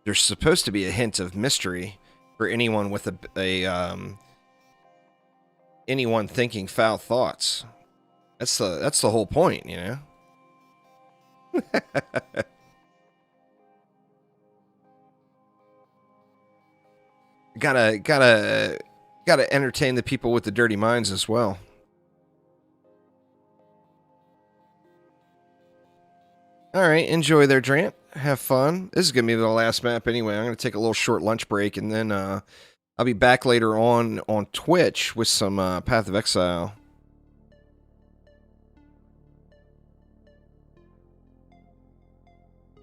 [SPEAKER 1] There's supposed to be a hint of mystery for anyone with anyone thinking foul thoughts. That's the whole point, you know? Gotta entertain the people with the dirty minds as well. Alright, enjoy their drink. Have fun. This is going to be the last map anyway. I'm going to take a little short lunch break, and then I'll be back later on Twitch with some Path of Exile.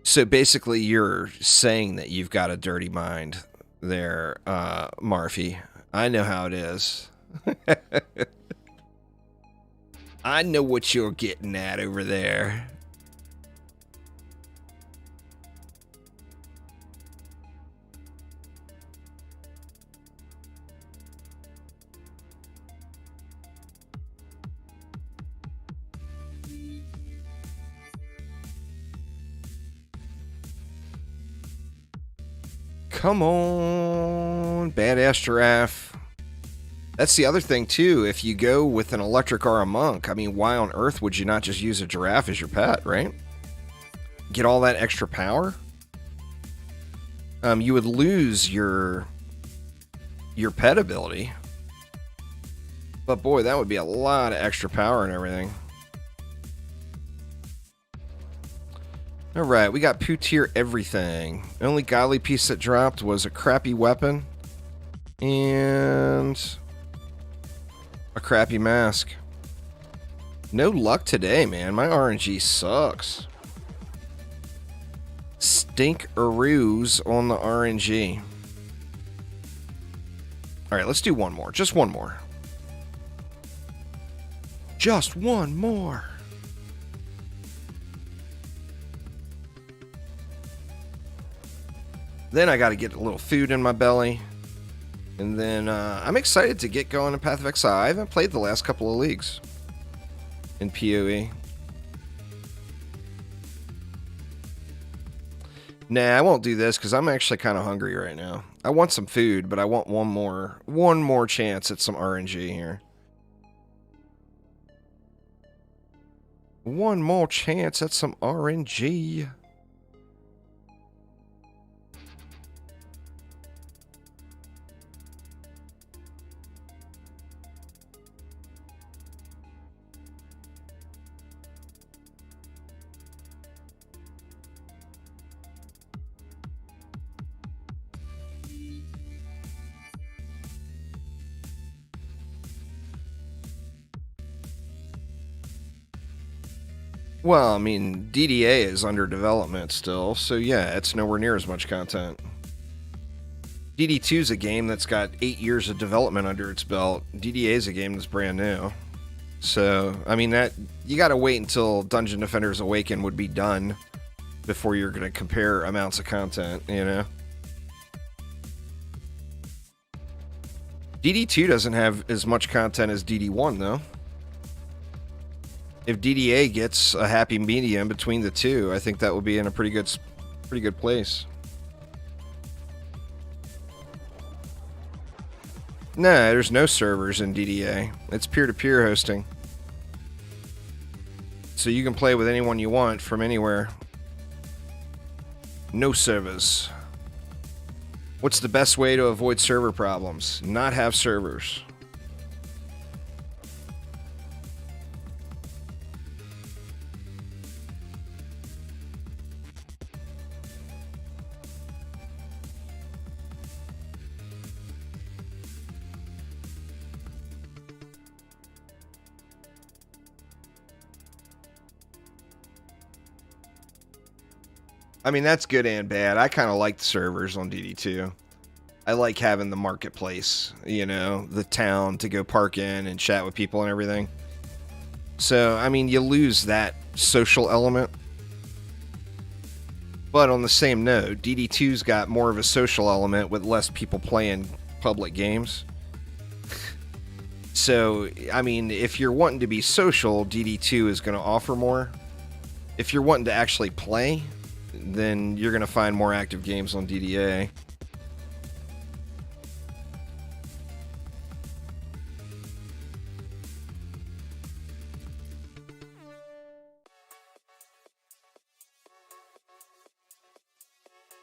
[SPEAKER 1] So basically, you're saying that you've got a dirty mind there, Marfy. I know how it is. I know what you're getting at over there. Come on, badass giraffe. That's the other thing, too. If you go with an electric or a monk, I mean, why on earth would you not just use a giraffe as your pet, right? Get all that extra power? You would lose your pet ability. But boy, that would be a lot of extra power and everything. Alright, we got poo-tier everything. The only godly piece that dropped was a crappy weapon. And a crappy mask. No luck today, man. My RNG sucks. Stink-aroos on the RNG. Alright, let's do one more. Just one more. Just one more. Then I got to get a little food in my belly. And then I'm excited to get going in Path of Exile. I haven't played the last couple of leagues in PoE. Nah, I won't do this because I'm actually kind of hungry right now. I want some food, but I want one more chance at some RNG here. One more chance at some RNG. Well, I mean, DDA is under development still, so yeah, it's nowhere near as much content. DD2 is a game that's got 8 years of development under its belt. DDA is a game that's brand new. So, I mean, that you gotta wait until Dungeon Defenders Awaken would be done before you're gonna compare amounts of content, you know? DD2 doesn't have as much content as DD1, though. If DDA gets a happy medium between the two, I think that will be in a pretty good place. Nah, there's no servers in DDA. It's peer-to-peer hosting. So you can play with anyone you want from anywhere. No servers. What's the best way to avoid server problems? Not have servers. I mean, that's good and bad. I kind of like the servers on DD2. I like having the marketplace, you know, the town to go park in and chat with people and everything. So, I mean, you lose that social element. But on the same note, DD2's got more of a social element with less people playing public games. So, I mean, if you're wanting to be social, DD2 is going to offer more. If you're wanting to actually play, then you're going to find more active games on DDA.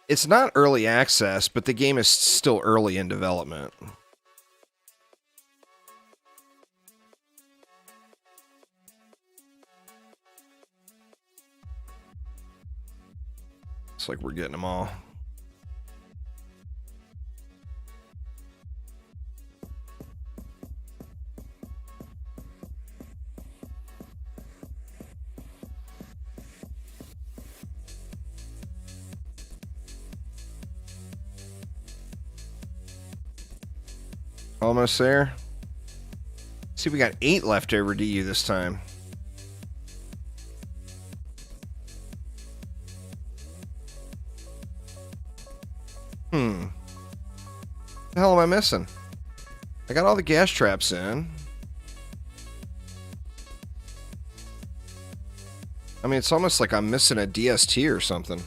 [SPEAKER 1] It's not early access, but the game is still early in development. It's like we're getting them all. Almost there. See, we got 8 left over DU this time. What the hell am I missing? I got all the gas traps in. I mean, it's almost like I'm missing a DST or something.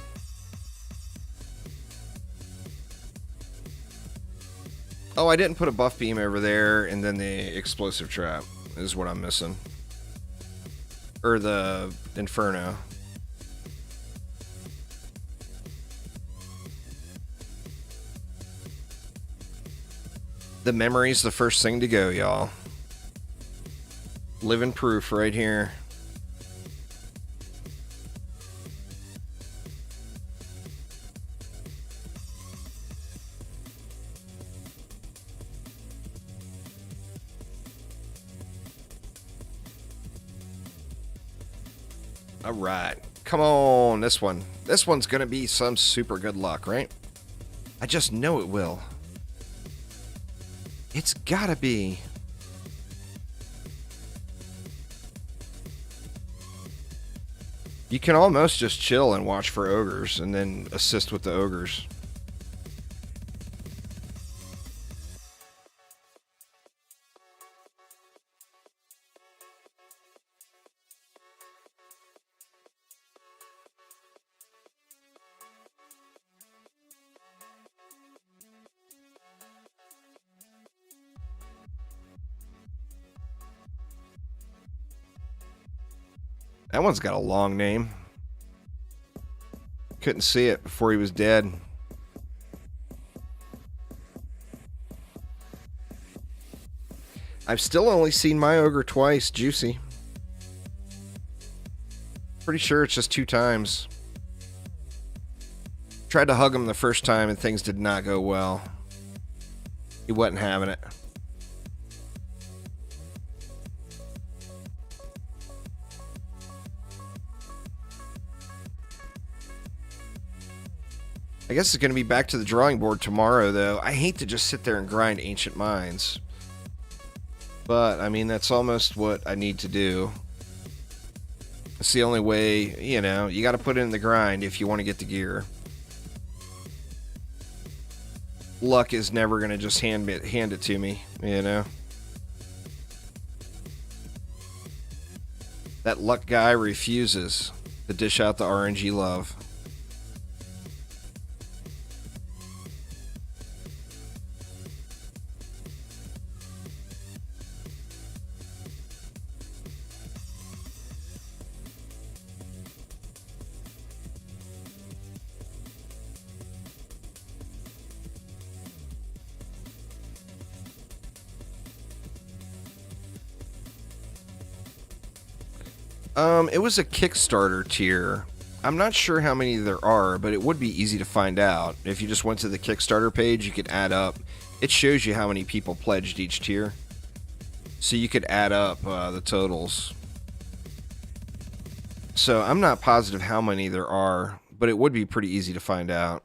[SPEAKER 1] Oh, I didn't put a buff beam over there, and then the explosive trap is what I'm missing. Or the Inferno. The memory's the first thing to go, y'all. Living proof right here. All right. Come on, this one. This one's going to be some super good luck, right? I just know it will. It's gotta be. You can almost just chill and watch for ogres and then assist with the ogres. That one's got a long name. Couldn't see it before he was dead. I've still only seen my ogre twice, Juicy. Pretty sure it's just 2 times. Tried to hug him the first time and things did not go well. He wasn't having it. I guess it's going to be back to the drawing board tomorrow, though. I hate to just sit there and grind Ancient Mines. But, I mean, that's almost what I need to do. It's the only way, you know, you got to put it in the grind if you want to get the gear. Luck is never going to just hand it to me, you know. That luck guy refuses to dish out the RNG love. It was a Kickstarter tier. I'm not sure how many there are, but it would be easy to find out. If you just went to the Kickstarter page, you could add up. It shows you how many people pledged each tier. So you could add up the totals. So I'm not positive how many there are, but it would be pretty easy to find out.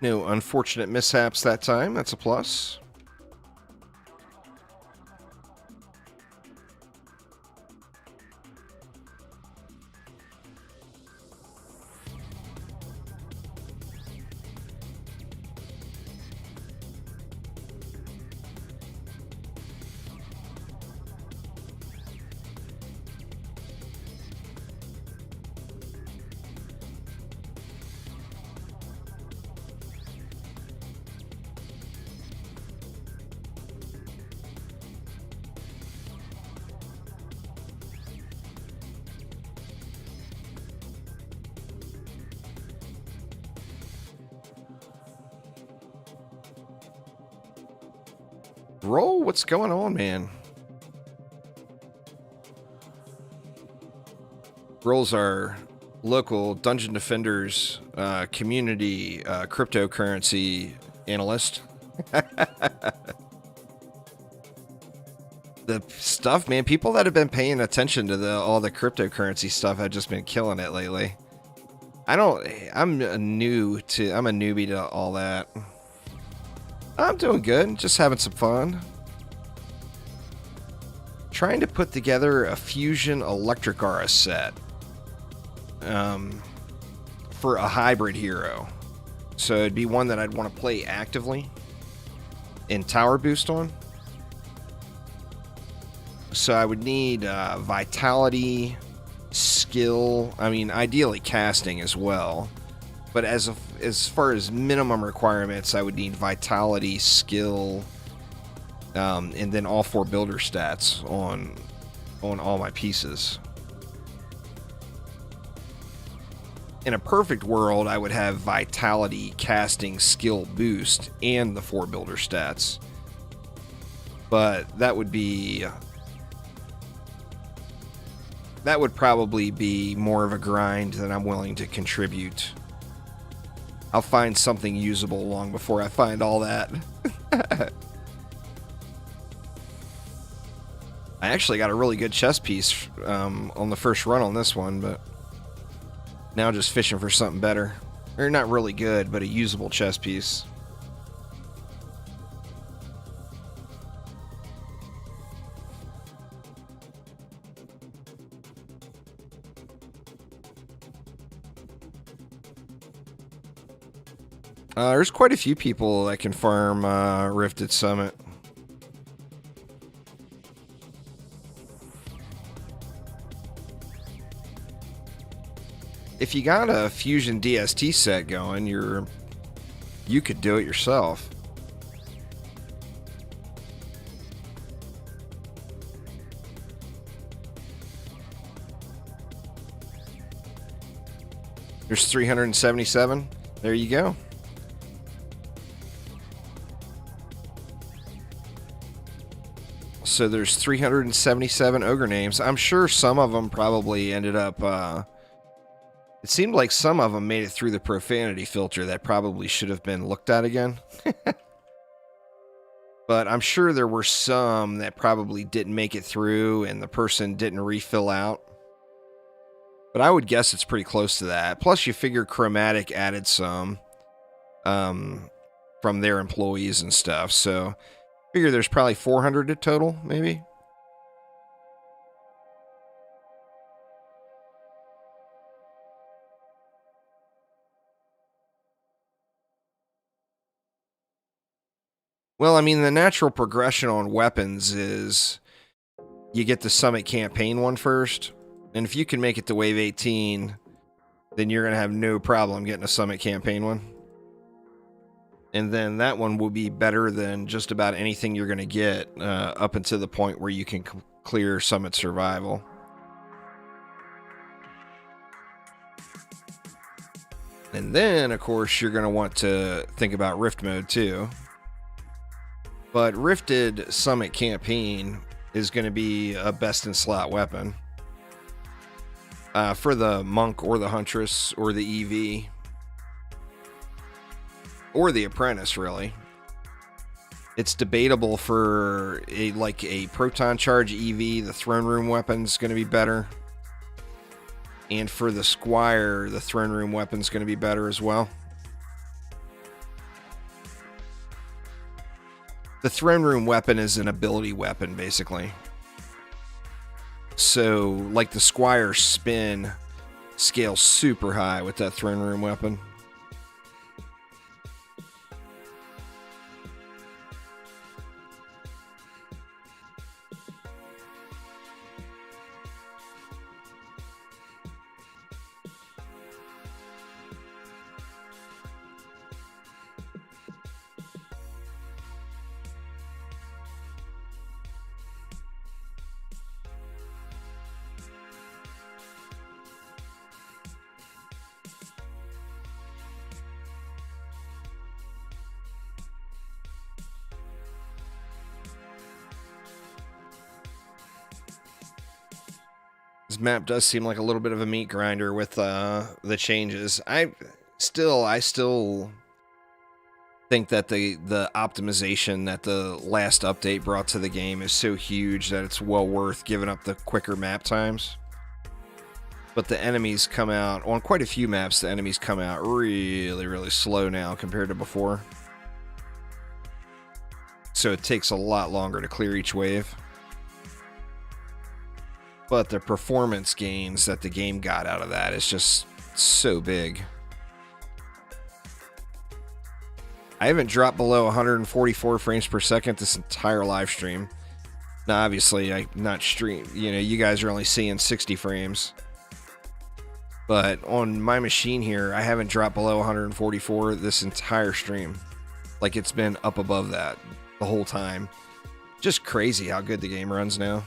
[SPEAKER 1] No unfortunate mishaps that time. That's a plus. Roll, what's going on, man? Roll's our local Dungeon Defenders community cryptocurrency analyst. The stuff, man, people that have been paying attention to all the cryptocurrency stuff have just been killing it lately. I'm a newbie to all that. I'm doing good, just having some fun. Trying to put together a Fusion Electric Aura set for a hybrid hero. So it'd be one that I'd want to play actively in Tower Boost on. So I would need Vitality, Skill, I mean ideally casting as well. But as far as minimum requirements, I would need Vitality, Skill, and then all 4 builder stats on all my pieces. In a perfect world, I would have Vitality, Casting, Skill boost, and the 4 builder stats. But that would probably be more of a grind than I'm willing to contribute. I'll find something usable long before I find all that. I actually got a really good chess piece on the first run on this one, but now just fishing for something better. Or not really good, but a usable chess piece. There's quite a few people that can farm Rifted Summit. If you got a Fusion DST set going, you could do it yourself. There's 377. There you go. So there's 377 ogre names. I'm sure some of them probably ended up... it seemed like some of them made it through the profanity filter that probably should have been looked at again. But I'm sure there were some that probably didn't make it through and the person didn't refill out. But I would guess it's pretty close to that. Plus you figure Chromatic added some from their employees and stuff. So figure there's probably 400 in total, maybe. Well, I mean, the natural progression on weapons is you get the Summit campaign one first, And if you can make it to wave 18, then you're going to have no problem getting a summit campaign one. And then that one will be better than just about anything you're going to get up until the point where you can clear summit survival. And then, of course, you're going to want to think about Rift mode too. But Rifted Summit Campaign is going to be a best-in-slot weapon. For the Monk or the Huntress or the EV. Or the Apprentice, really. It's debatable for a Proton Charge EV, the Throne Room weapon's going to be better. And for the Squire, the Throne Room weapon's going to be better as well. The Throne Room weapon is an ability weapon, basically. So, like the Squire spin scales super high with that Throne Room weapon. This map does seem like a little bit of a meat grinder with the changes. I still think that the optimization that the last update brought to the game is so huge that it's well worth giving up the quicker map times. But the enemies come out, on quite a few maps, the enemies come out really, really slow now compared to before. So it takes a lot longer to clear each wave. But the performance gains that the game got out of that is just so big. I haven't dropped below 144 frames per second this entire live stream. Now, obviously, I not stream. You know, you guys are only seeing 60 frames. But on my machine here, I haven't dropped below 144 this entire stream. Like, it's been up above that the whole time. Just crazy how good the game runs now.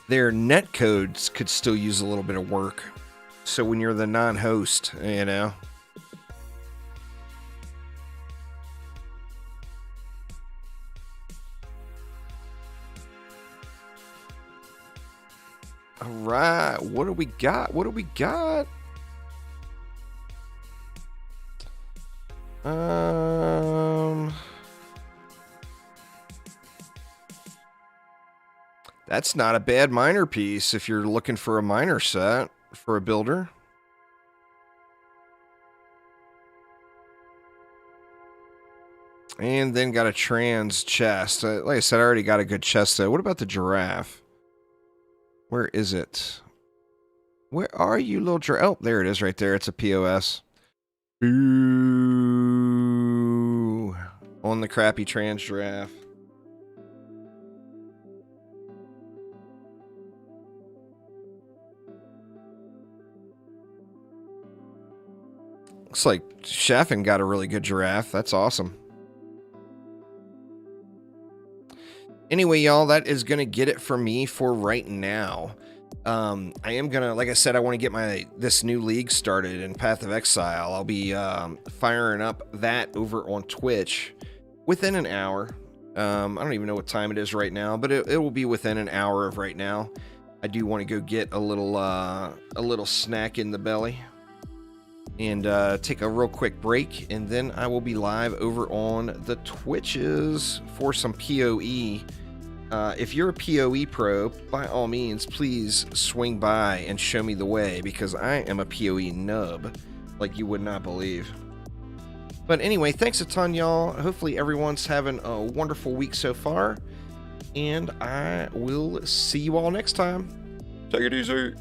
[SPEAKER 1] Their net codes could still use a little bit of work. So when you're the non-host, you know. All right, what do we got? What do we got? That's not a bad miner piece if you're looking for a miner set for a builder. And then got a trans chest. Like I said, I already got a good chest set. What about the giraffe? Where is it? Where are you, little giraffe? Oh, there it is right there. It's a POS. Ooh. On the crappy trans giraffe. Looks like Chaffin got a really good giraffe. That's awesome. Anyway, y'all, that is going to get it for me for right now. I am going to, like I said, I want to get this new league started in Path of Exile. I'll be firing up that over on Twitch within an hour. I don't even know what time it is right now, but it will be within an hour of right now. I do want to go get a little snack in the belly. And take a real quick break, and then I will be live over on the Twitches for some PoE. If you're a PoE pro, by all means, please swing by and show me the way, because I am a PoE nub, like you would not believe. But anyway, thanks a ton, y'all. Hopefully everyone's having a wonderful week so far, and I will see you all next time. Take it easy.